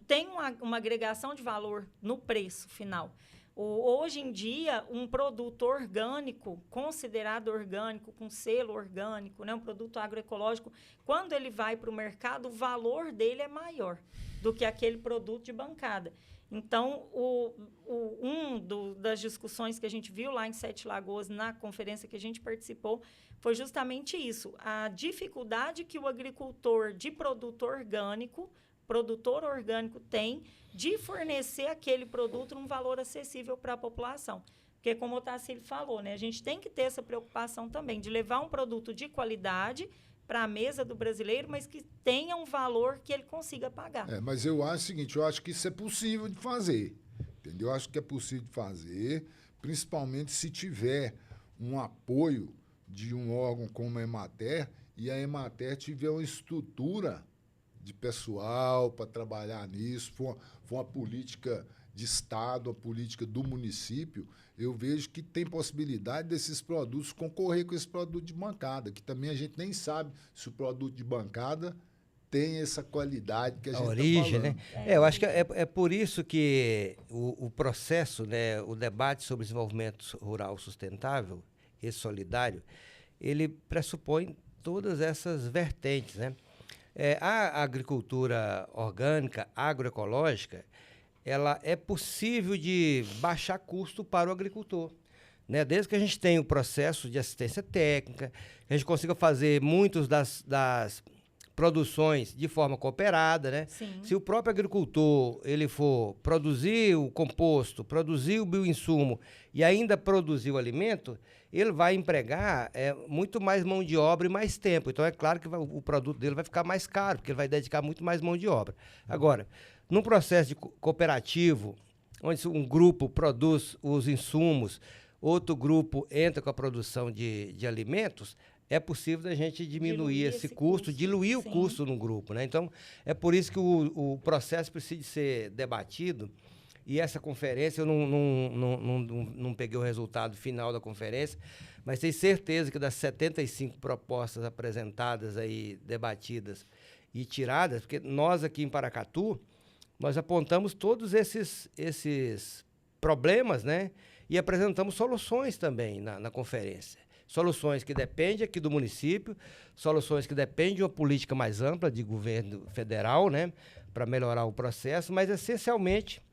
tem uma agregação de valor no preço final. Hoje em dia, um produto orgânico, considerado orgânico, com selo orgânico, né, um produto agroecológico, quando ele vai para o mercado, o valor dele é maior do que aquele produto de bancada. Então, das discussões que a gente viu lá em Sete Lagoas, na conferência que a gente participou, foi justamente isso. A dificuldade que o agricultor de produtor orgânico tem de fornecer aquele produto num valor acessível para a população. Porque, como o Tassilo falou, né, a gente tem que ter essa preocupação também de levar um produto de qualidade para a mesa do brasileiro, mas que tenha um valor que ele consiga pagar. Mas eu acho o seguinte, eu acho que isso é possível de fazer, entendeu? Eu acho que é possível de fazer, principalmente se tiver um apoio de um órgão como a Emater e a Emater tiver uma estrutura de pessoal para trabalhar nisso, for uma política de Estado, a política do município, eu vejo que tem possibilidade desses produtos concorrer com esse produto de bancada, que também a gente nem sabe se o produto de bancada tem essa qualidade que a gente está origem, falando. né? Eu acho que é por isso que o processo, né, o debate sobre desenvolvimento rural sustentável e solidário, ele pressupõe todas essas vertentes, né? A agricultura orgânica, agroecológica, ela é possível de baixar custo para o agricultor, né? Desde que a gente tenha o processo de assistência técnica, que a gente consiga fazer muitas das produções de forma cooperada, né? Sim. Se o próprio agricultor ele for produzir o composto, produzir o bioinsumo e ainda produzir o alimento, ele vai empregar muito mais mão de obra e mais tempo. Então, é claro que o produto dele vai ficar mais caro, porque ele vai dedicar muito mais mão de obra. Agora, num processo de cooperativo, onde um grupo produz os insumos, outro grupo entra com a produção de alimentos, é possível da gente diminuir esse custo, diluir o custo no grupo, né? Então, é por isso que o processo precisa ser debatido. E essa conferência, eu não peguei o resultado final da conferência, mas tenho certeza que das 75 propostas apresentadas aí, debatidas e tiradas, porque nós aqui em Paracatu, nós apontamos todos esses problemas, né? E apresentamos soluções também na conferência. Soluções que dependem aqui do município, soluções que dependem de uma política mais ampla de governo federal, né? Para melhorar o processo, mas essencialmente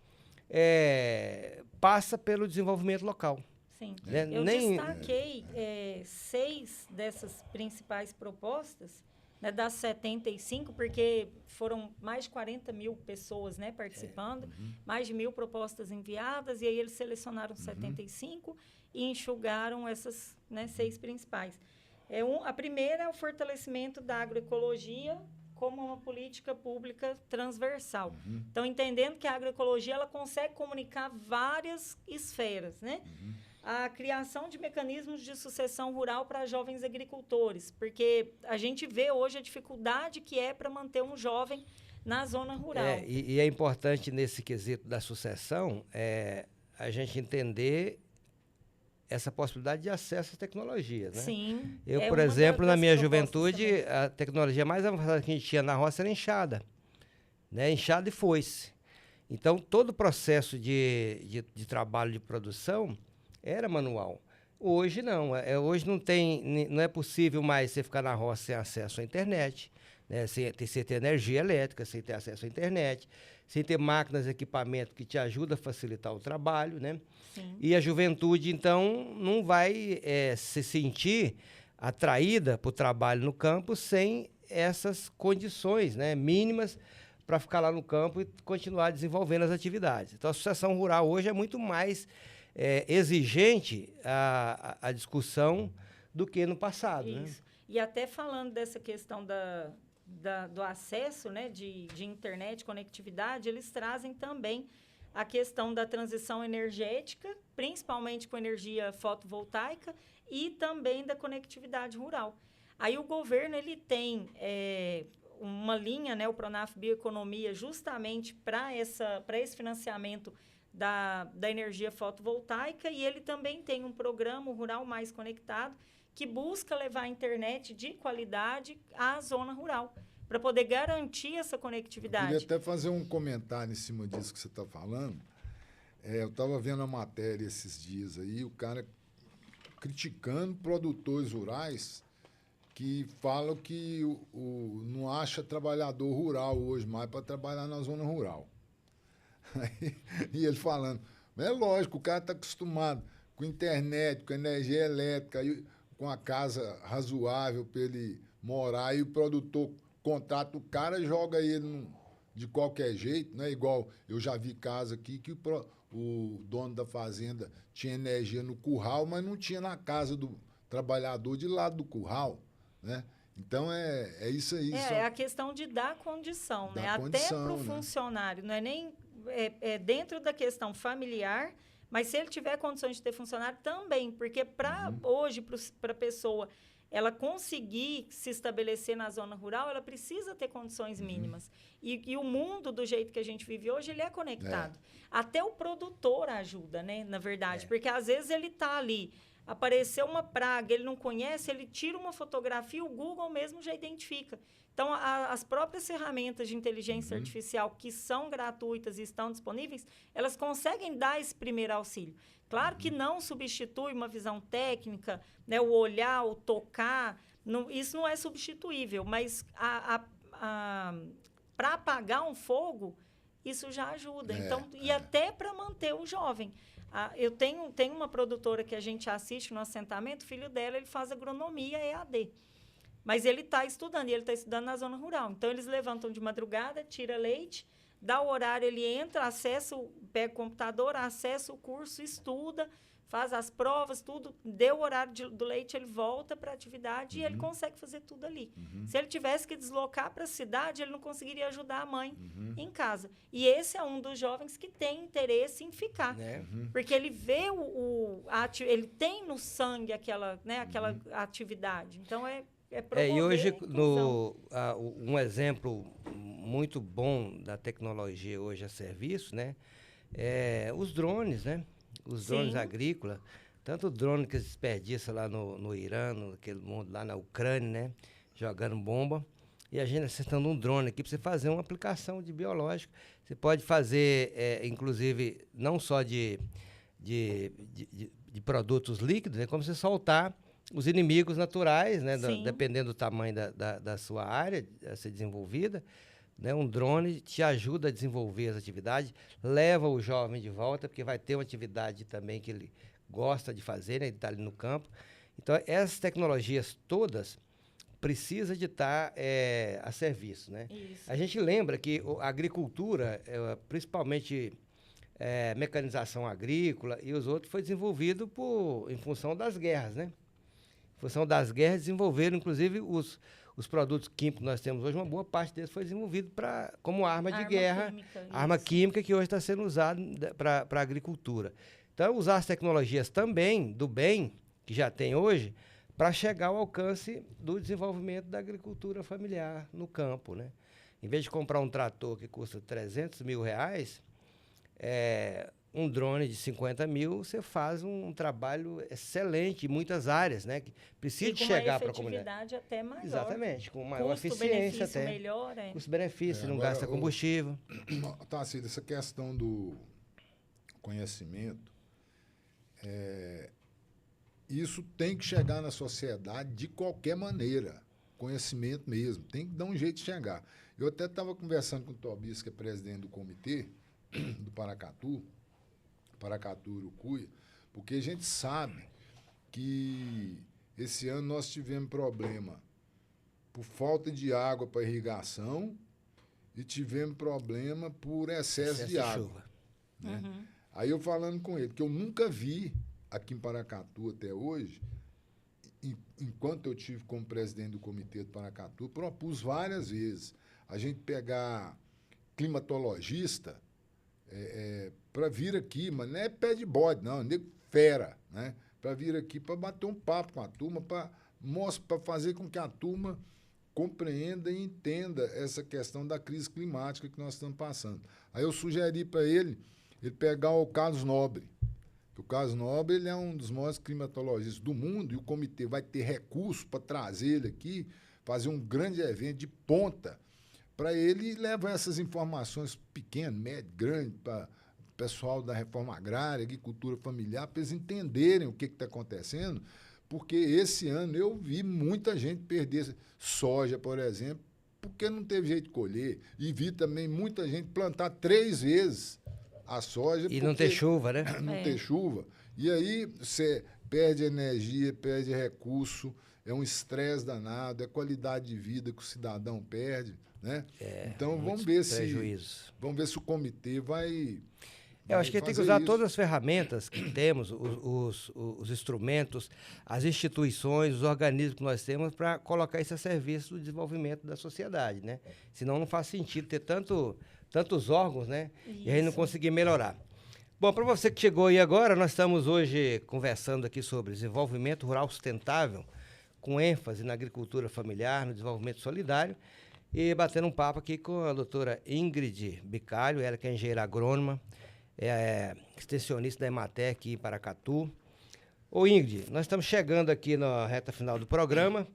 passa pelo desenvolvimento local. Sim. Né? Eu destaquei 6 dessas principais propostas, né, das 75, porque foram mais de 40 mil pessoas, né, participando, mais de 1.000 propostas enviadas, e aí eles selecionaram 75 e enxugaram essas, né, 6 principais. A primeira é o fortalecimento da agroecologia como uma política pública transversal. Então, entendendo que a agroecologia ela consegue comunicar várias esferas, né? A criação de mecanismos de sucessão rural para jovens agricultores, porque a gente vê hoje a dificuldade que é para manter um jovem na zona rural. E é importante nesse quesito da sucessão a gente entender essa possibilidade de acesso às tecnologias, né? Sim. Eu, por exemplo, na minha juventude, a tecnologia mais avançada que a gente tinha na roça era enxada, né? Enxada e foice. Então, todo o processo de trabalho de produção era manual. Hoje não. Hoje não é possível mais você ficar na roça sem acesso à internet, né? Sem ter energia elétrica, sem ter acesso à internet, sem ter máquinas e equipamento que te ajudam a facilitar o trabalho, né? Sim. E a juventude, então, não vai se sentir atraída para o trabalho no campo sem essas condições, né, mínimas para ficar lá no campo e continuar desenvolvendo as atividades. Então, a sucessão rural hoje é muito mais exigente a discussão do que no passado. Isso. Né? E até falando dessa questão do acesso, né, de internet, conectividade, eles trazem também a questão da transição energética, principalmente com energia fotovoltaica, e também da conectividade rural. Aí o governo ele tem uma linha, né, o Pronaf Bioeconomia, justamente para esse financiamento da energia fotovoltaica, e ele também tem um programa Rural Mais Conectado, que busca levar a internet de qualidade à zona rural, para poder garantir essa conectividade. Eu queria até fazer um comentário em cima disso que você está falando. Eu estava vendo a matéria esses dias aí, o cara criticando produtores rurais que falam que não acha trabalhador rural hoje mais para trabalhar na zona rural. E ele falando, é lógico, o cara está acostumado com internet, com energia elétrica, com a casa razoável para ele morar, e o produtor contrata o cara e joga ele de qualquer jeito, né? Igual eu já vi casa aqui que o dono da fazenda tinha energia no curral, mas não tinha na casa do trabalhador de lado do curral, né? Então, é isso aí. É a questão de dar condição, né? Até condição, para o né? funcionário, não é nem dentro da questão familiar, mas se ele tiver condições de ter funcionário também, porque hoje, para a pessoa ela conseguir se estabelecer na zona rural, ela precisa ter condições mínimas. E o mundo, do jeito que a gente vive hoje, ele é conectado. Até o produtor ajuda, né? Na verdade, porque às vezes ele está ali, apareceu uma praga, ele não conhece, ele tira uma fotografia, o Google mesmo já identifica. Então, as próprias ferramentas de inteligência artificial que são gratuitas e estão disponíveis, elas conseguem dar esse primeiro auxílio. Claro que não substitui uma visão técnica, né, o olhar, o tocar, isso não é substituível, mas para apagar um fogo, isso já ajuda. Então, e até para manter o jovem. Eu tenho uma produtora que a gente assiste no assentamento, o filho dela, ele faz agronomia EAD. Mas ele está estudando, e ele está estudando na zona rural. Então, eles levantam de madrugada, tira leite, dá o horário, ele entra, pega o computador, acessa o curso, estuda, faz as provas, tudo, deu o horário do leite, ele volta para a atividade e ele consegue fazer tudo ali. Se ele tivesse que deslocar para a cidade, ele não conseguiria ajudar a mãe em casa. E esse é um dos jovens que tem interesse em ficar. Porque ele vê ele tem no sangue aquela atividade. Então, e hoje, um exemplo muito bom da tecnologia hoje a serviço, né? Os drones, né? Os drones agrícolas, tanto o drone que se desperdiça lá no Irã, naquele mundo lá na Ucrânia, né? Jogando bomba. E a gente acertando um drone aqui para você fazer uma aplicação de biológico. Você pode fazer, inclusive, não só de produtos líquidos, né? Como você soltar os inimigos naturais, né? Dependendo do tamanho da sua área a ser desenvolvida. Né? Um drone te ajuda a desenvolver as atividades, leva o jovem de volta, porque vai ter uma atividade também que ele gosta de fazer, né? Ele está ali no campo. Então, essas tecnologias todas precisam de estar a serviço. Né? A gente lembra que a agricultura, principalmente mecanização agrícola e os outros, foi desenvolvido em função das guerras. Né? Em função das guerras, desenvolveram, inclusive, os produtos químicos que nós temos hoje, uma boa parte deles foi desenvolvido como arma de guerra, arma química que hoje está sendo usada para a agricultura. Então, usar as tecnologias também do bem, que já tem hoje, para chegar ao alcance do desenvolvimento da agricultura familiar no campo. Né? Em vez de comprar um trator que custa R$300 mil, um drone de 50 mil, você faz um trabalho excelente em muitas áreas, né? Que precisa de chegar para a comunidade. Com uma efetividade até maior. Exatamente, com maior eficiência até. Melhor, custo-benefício, não gasta combustível. Tarcísio, essa questão do conhecimento, isso tem que chegar na sociedade de qualquer maneira. Conhecimento mesmo, tem que dar um jeito de chegar. Eu até estava conversando com o Tobias, que é presidente do comitê do Paracatu Urucuia, porque a gente sabe que esse ano nós tivemos problema por falta de água para irrigação e tivemos problema por excesso de água. Chuva. Né? Aí eu falando com ele, que eu nunca vi aqui em Paracatu até hoje, enquanto eu tive como presidente do comitê do Paracatu, propus várias vezes a gente pegar climatologista para vir aqui, mas não é pé de bode, não, é nego fera, né? Para vir aqui para bater um papo com a turma, para fazer com que a turma compreenda e entenda essa questão da crise climática que nós estamos passando. Aí eu sugeri para ele pegar o Carlos Nobre. O Carlos Nobre ele é um dos maiores climatologistas do mundo e o comitê vai ter recursos para trazer ele aqui, fazer um grande evento de ponta, para ele levar essas informações pequenas, médias, grandes, para o pessoal da reforma agrária, agricultura familiar, para eles entenderem o que está acontecendo, porque esse ano eu vi muita gente perder soja, por exemplo, porque não teve jeito de colher, e vi também muita gente plantar 3 vezes a soja. E não ter chuva, né? Não ter chuva. E aí você perde energia, perde recurso, é um estresse danado, é qualidade de vida que o cidadão perde, né? Então vamos ver se o comitê vai eu acho que tem que usar todas as ferramentas que temos, os instrumentos, as instituições, os organismos que nós temos para colocar isso a serviço do desenvolvimento da sociedade, né? Senão não faz sentido ter tantos órgãos, né? Isso. E a gente não conseguir melhorar. Bom, para você que chegou aí agora, nós estamos hoje conversando aqui sobre desenvolvimento rural sustentável, com ênfase na agricultura familiar, no desenvolvimento solidário, e batendo um papo aqui com a doutora Ingrid Bicalho, ela que é engenheira agrônoma, é extensionista da Emater aqui em Paracatu. Ô Ingrid, nós estamos chegando aqui na reta final do programa,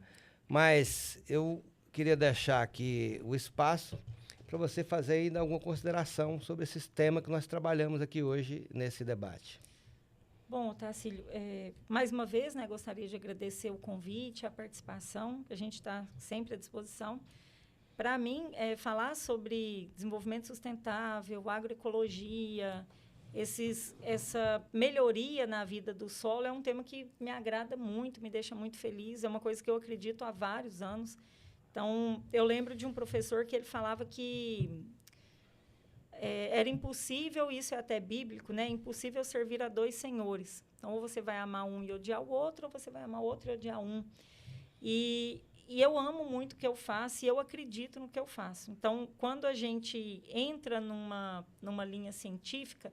mas eu queria deixar aqui o espaço para você fazer ainda alguma consideração sobre esses temas que nós trabalhamos aqui hoje nesse debate. Bom, Tacílio, mais uma vez, né, gostaria de agradecer o convite, a participação, a gente está sempre à disposição. Para mim, falar sobre desenvolvimento sustentável, agroecologia, essa melhoria na vida do solo é um tema que me agrada muito, me deixa muito feliz, é uma coisa que eu acredito há vários anos. Então, eu lembro de um professor que ele falava que era impossível, isso é até bíblico, né? Impossível servir a dois senhores. Então, ou você vai amar um e odiar o outro, ou você vai amar o outro e odiar um. E eu amo muito o que eu faço e eu acredito no que eu faço. Então, quando a gente entra numa linha científica,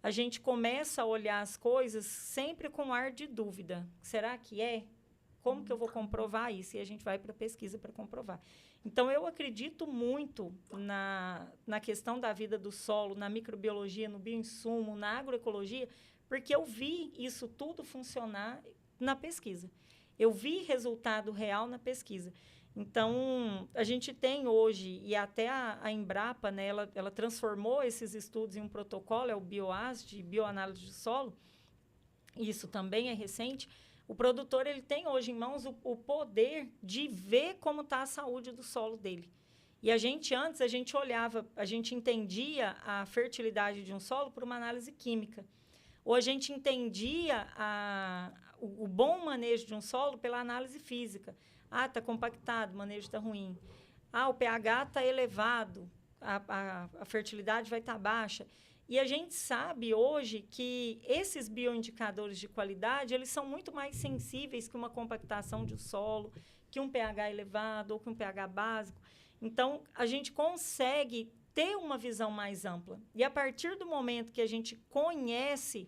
a gente começa a olhar as coisas sempre com um ar de dúvida. Será que é? Como que eu vou comprovar isso? E a gente vai para a pesquisa para comprovar. Então, eu acredito muito na questão da vida do solo, na microbiologia, no bioinsumo, na agroecologia, porque eu vi isso tudo funcionar na pesquisa. Eu vi resultado real na pesquisa. Então, a gente tem hoje, e até a Embrapa, né, ela transformou esses estudos em um protocolo, é o BioAS, de bioanálise de solo, isso também é recente. O produtor ele tem hoje em mãos o poder de ver como está a saúde do solo dele. E antes, a gente olhava, a gente entendia a fertilidade de um solo por uma análise química. Ou a gente entendia o bom manejo de um solo pela análise física. Ah, está compactado, o manejo está ruim. Ah, o pH está elevado, a fertilidade vai estar baixa. E a gente sabe hoje que esses bioindicadores de qualidade, eles são muito mais sensíveis que uma compactação de solo, que um pH elevado ou que um pH básico. Então, a gente consegue ter uma visão mais ampla. E a partir do momento que a gente conhece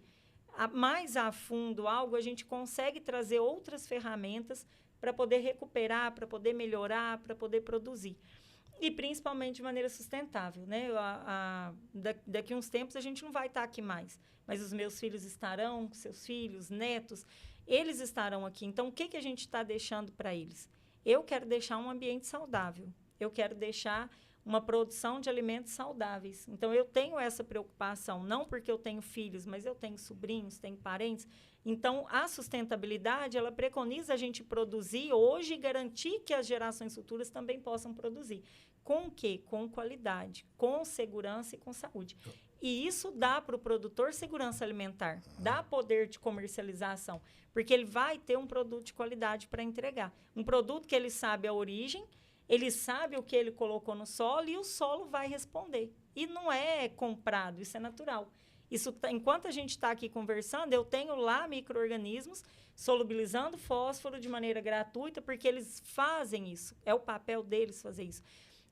mais a fundo algo, a gente consegue trazer outras ferramentas para poder recuperar, para poder melhorar, para poder produzir. E principalmente de maneira sustentável, né? Daqui a uns tempos a gente não vai estar aqui mais, mas os meus filhos estarão, seus filhos, netos, eles estarão aqui. Então, o que a gente está deixando para eles? Eu quero deixar um ambiente saudável, eu quero deixar uma produção de alimentos saudáveis. Então, eu tenho essa preocupação, não porque eu tenho filhos, mas eu tenho sobrinhos, tenho parentes. Então, a sustentabilidade, ela preconiza a gente produzir hoje e garantir que as gerações futuras também possam produzir. Com o quê? Com qualidade, com segurança e com saúde. E isso dá para o produtor segurança alimentar, dá poder de comercialização, porque ele vai ter um produto de qualidade para entregar. Um produto que ele sabe a origem, ele sabe o que ele colocou no solo e o solo vai responder. E não é comprado, isso é natural. Enquanto a gente está aqui conversando, eu tenho lá micro-organismos solubilizando fósforo de maneira gratuita, porque eles fazem isso, é o papel deles fazer isso.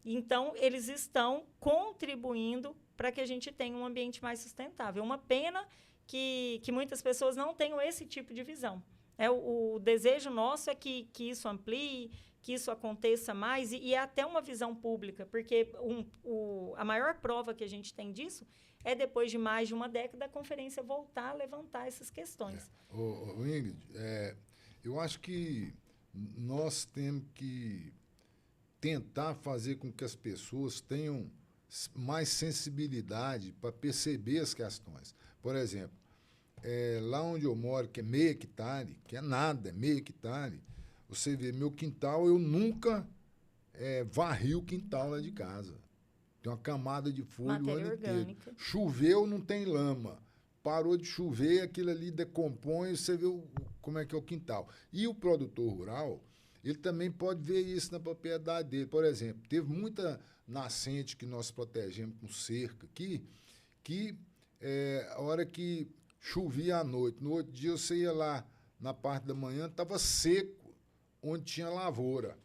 Então, eles estão contribuindo para que a gente tenha um ambiente mais sustentável. Uma pena que muitas pessoas não tenham esse tipo de visão. O desejo nosso é que isso amplie, que isso aconteça mais, e é até uma visão pública, porque a maior prova que a gente tem disso é depois de mais de uma década a conferência voltar a levantar essas questões. Ingrid, eu acho que nós temos que tentar fazer com que as pessoas tenham mais sensibilidade para perceber as questões. Por exemplo, lá onde eu moro, que é meio hectare, que é nada, é meio hectare, você vê, meu quintal, eu nunca varri o quintal lá de casa. Tem uma camada de folha o ano inteiro. Choveu, não tem lama. Parou de chover, aquilo ali decompõe, você vê como é que é o quintal. E o produtor rural, ele também pode ver isso na propriedade dele. Por exemplo, teve muita nascente que nós protegemos com cerca aqui, que a hora que chovia à noite, no outro dia você ia lá na parte da manhã, estava seco, onde tinha lavoura.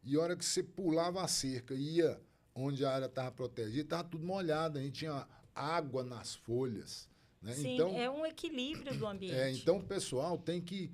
E a hora que você pulava a cerca, ia onde a área estava protegida, estava tudo molhado, a gente tinha água nas folhas. Né? Sim, então, é um equilíbrio do ambiente. então o pessoal tem que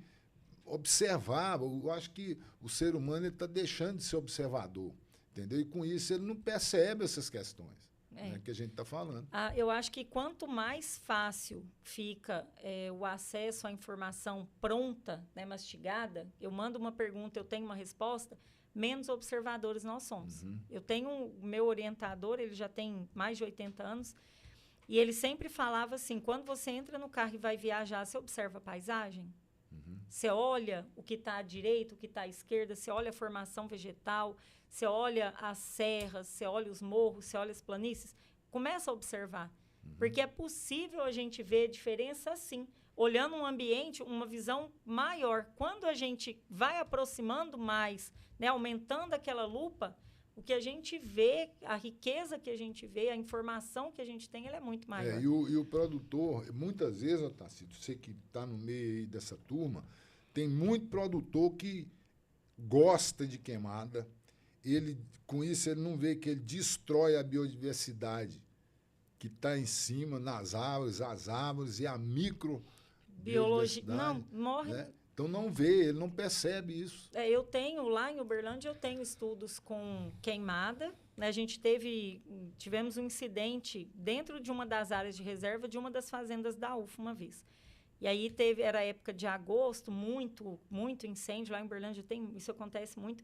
observar. Eu acho que o ser humano está deixando de ser observador, entendeu? E com isso ele não percebe essas questões né, que a gente está falando. Eu acho que quanto mais fácil fica o acesso à informação pronta, né, mastigada, eu mando uma pergunta, eu tenho uma resposta, menos observadores nós somos. Eu tenho o meu orientador, ele já tem mais de 80 anos, e ele sempre falava assim, quando você entra no carro e vai viajar, você observa a paisagem? Você olha o que está à direita, o que está à esquerda, você olha a formação vegetal, você olha as serras, você olha os morros, você olha as planícies. Começa a observar. Porque é possível a gente ver diferença assim, olhando um ambiente, uma visão maior. Quando a gente vai aproximando mais, né, aumentando aquela lupa, o que a gente vê, a riqueza que a gente vê, a informação que a gente tem, ela é muito maior. E o produtor, muitas vezes, Otacílio, você que está no meio aí dessa turma, tem muito produtor que gosta de queimada. Com isso, ele não vê que ele destrói a biodiversidade que está em cima, nas árvores, as árvores e a biologia. Não, morre. Né? Então não vê, ele não percebe isso. Eu tenho, lá em Uberlândia, eu tenho estudos com queimada. Né? Tivemos um incidente dentro de uma das áreas de reserva de uma das fazendas da UFA uma vez. E aí era época de agosto, muito incêndio. Lá em Uberlândia isso acontece muito.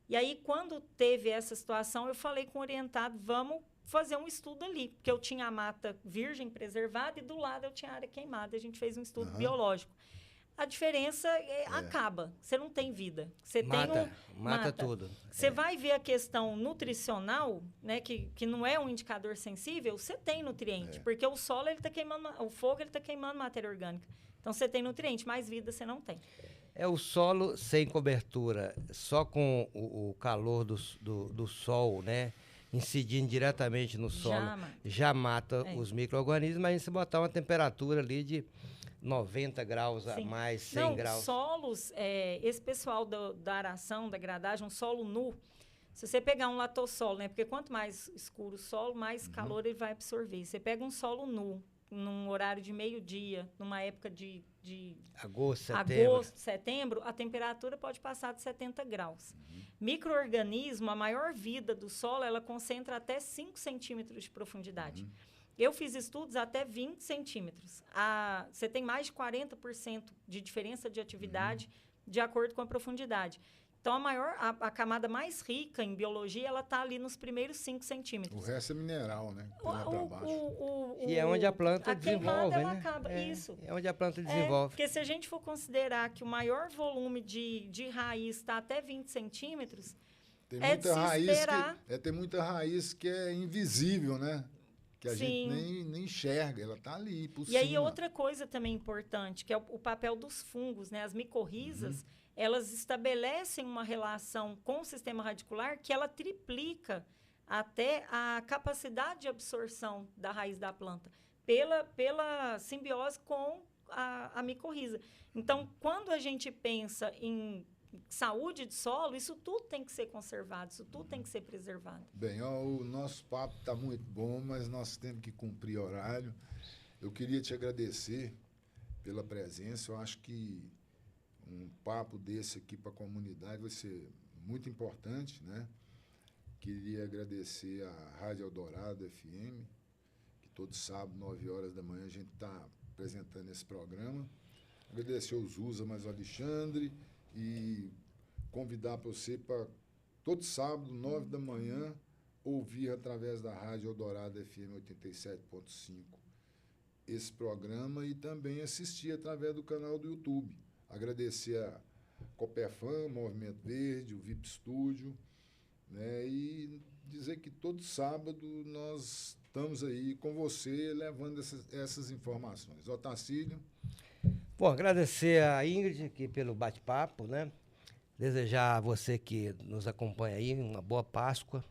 E aí, quando teve essa situação, eu falei com o orientado, vamos fazer um estudo ali. Porque eu tinha a mata virgem preservada e do lado eu tinha a área queimada. A gente fez um estudo biológico. A diferença acaba. Você não tem vida. Você mata tudo. Você vai ver a questão nutricional, né, que não é um indicador sensível, você tem nutriente. Porque o solo, ele está queimando, o fogo, ele está queimando matéria orgânica. Então, você tem nutriente, mas vida você não tem. É o solo sem cobertura, só com o calor do sol, né? Incidindo diretamente no solo, já mata os micro-organismos, mas se botar uma temperatura ali de 90 graus a mais, 100 graus. Solos, esse pessoal da aração, da gradagem, um solo nu, se você pegar um latossolo, né? Porque quanto mais escuro o solo, mais calor ele vai absorver. Você pega um solo nu, num horário de meio-dia, numa época de agosto, setembro, a temperatura pode passar de 70 graus. Micro-organismo, a maior vida do solo, ela concentra até 5 centímetros de profundidade. Eu fiz estudos até 20 centímetros. Você tem mais de 40% de diferença de atividade de acordo com a profundidade. Então, a camada mais rica em biologia, ela está ali nos primeiros 5 centímetros. O resto é mineral, né? Lá para baixo. E é onde a planta desenvolve, ela né? acaba, isso. É onde a planta desenvolve. Porque se a gente for considerar que o maior volume de raiz está até 20 centímetros, tem muita raiz que é invisível, né? Que a gente nem enxerga, ela está ali, por cima. E aí, outra coisa também importante, que é o papel dos fungos, né? As micorrizas, elas estabelecem uma relação com o sistema radicular que ela triplica até a capacidade de absorção da raiz da planta, pela simbiose com a micorriza. Então, quando a gente pensa em saúde de solo, isso tudo tem que ser conservado, isso tudo tem que ser preservado. Bem, o nosso papo está muito bom, mas nós temos que cumprir horário. Eu queria te agradecer pela presença. Eu acho que um papo desse aqui para a comunidade vai ser muito importante, né? Queria agradecer à Rádio Eldorado FM, que todo sábado, 9 horas da manhã, a gente está apresentando esse programa. Agradecer ao Zusa, mais o Alexandre, e convidar para você para todo sábado, 9 da manhã, ouvir através da Rádio Eldorado FM 87.5 esse programa e também assistir através do canal do YouTube. Agradecer a Copefam, Movimento Verde, o VIP Studio, né, e dizer que todo sábado nós estamos aí com você levando essas informações. Otacílio. Bom, agradecer a Ingrid aqui pelo bate-papo, né? Desejar a você que nos acompanha aí uma boa Páscoa,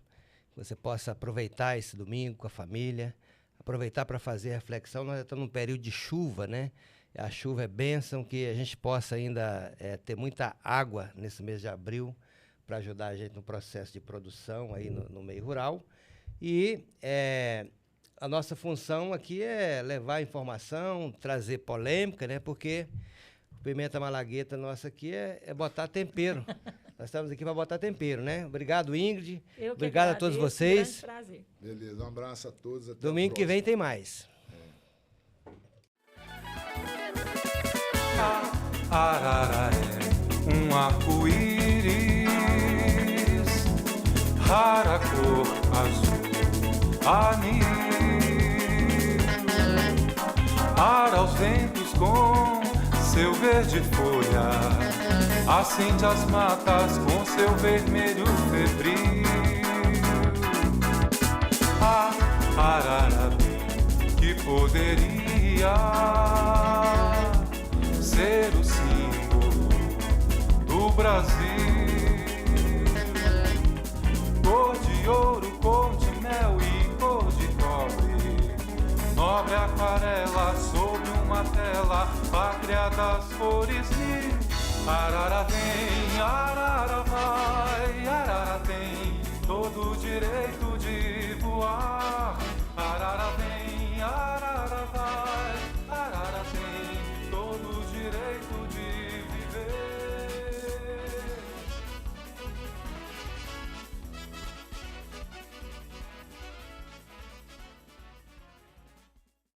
que você possa aproveitar esse domingo com a família, aproveitar para fazer reflexão. Nós estamos num período de chuva, né? A chuva é bênção, que a gente possa ainda ter muita água nesse mês de abril para ajudar a gente no processo de produção aí no meio rural. E a nossa função aqui é levar informação, trazer polêmica, né? Porque o Pimenta Malagueta nosso aqui é botar tempero. Nós estamos aqui para botar tempero, né? Obrigado, Ingrid. Obrigado a todos vocês. Um grande prazer. Beleza, um abraço a todos. Até Domingo que vem tem mais. Arara é um arco-íris, rara cor azul, anil. Ara aos ventos com seu verde folha, acende as matas com seu vermelho febril. A arara que poderia ser o símbolo do Brasil. Cor de ouro, cor de mel e cor de cobre, nobre aquarela sobre uma tela, pátria das cores mil. Arara vem, arara vai, arara tem todo o direito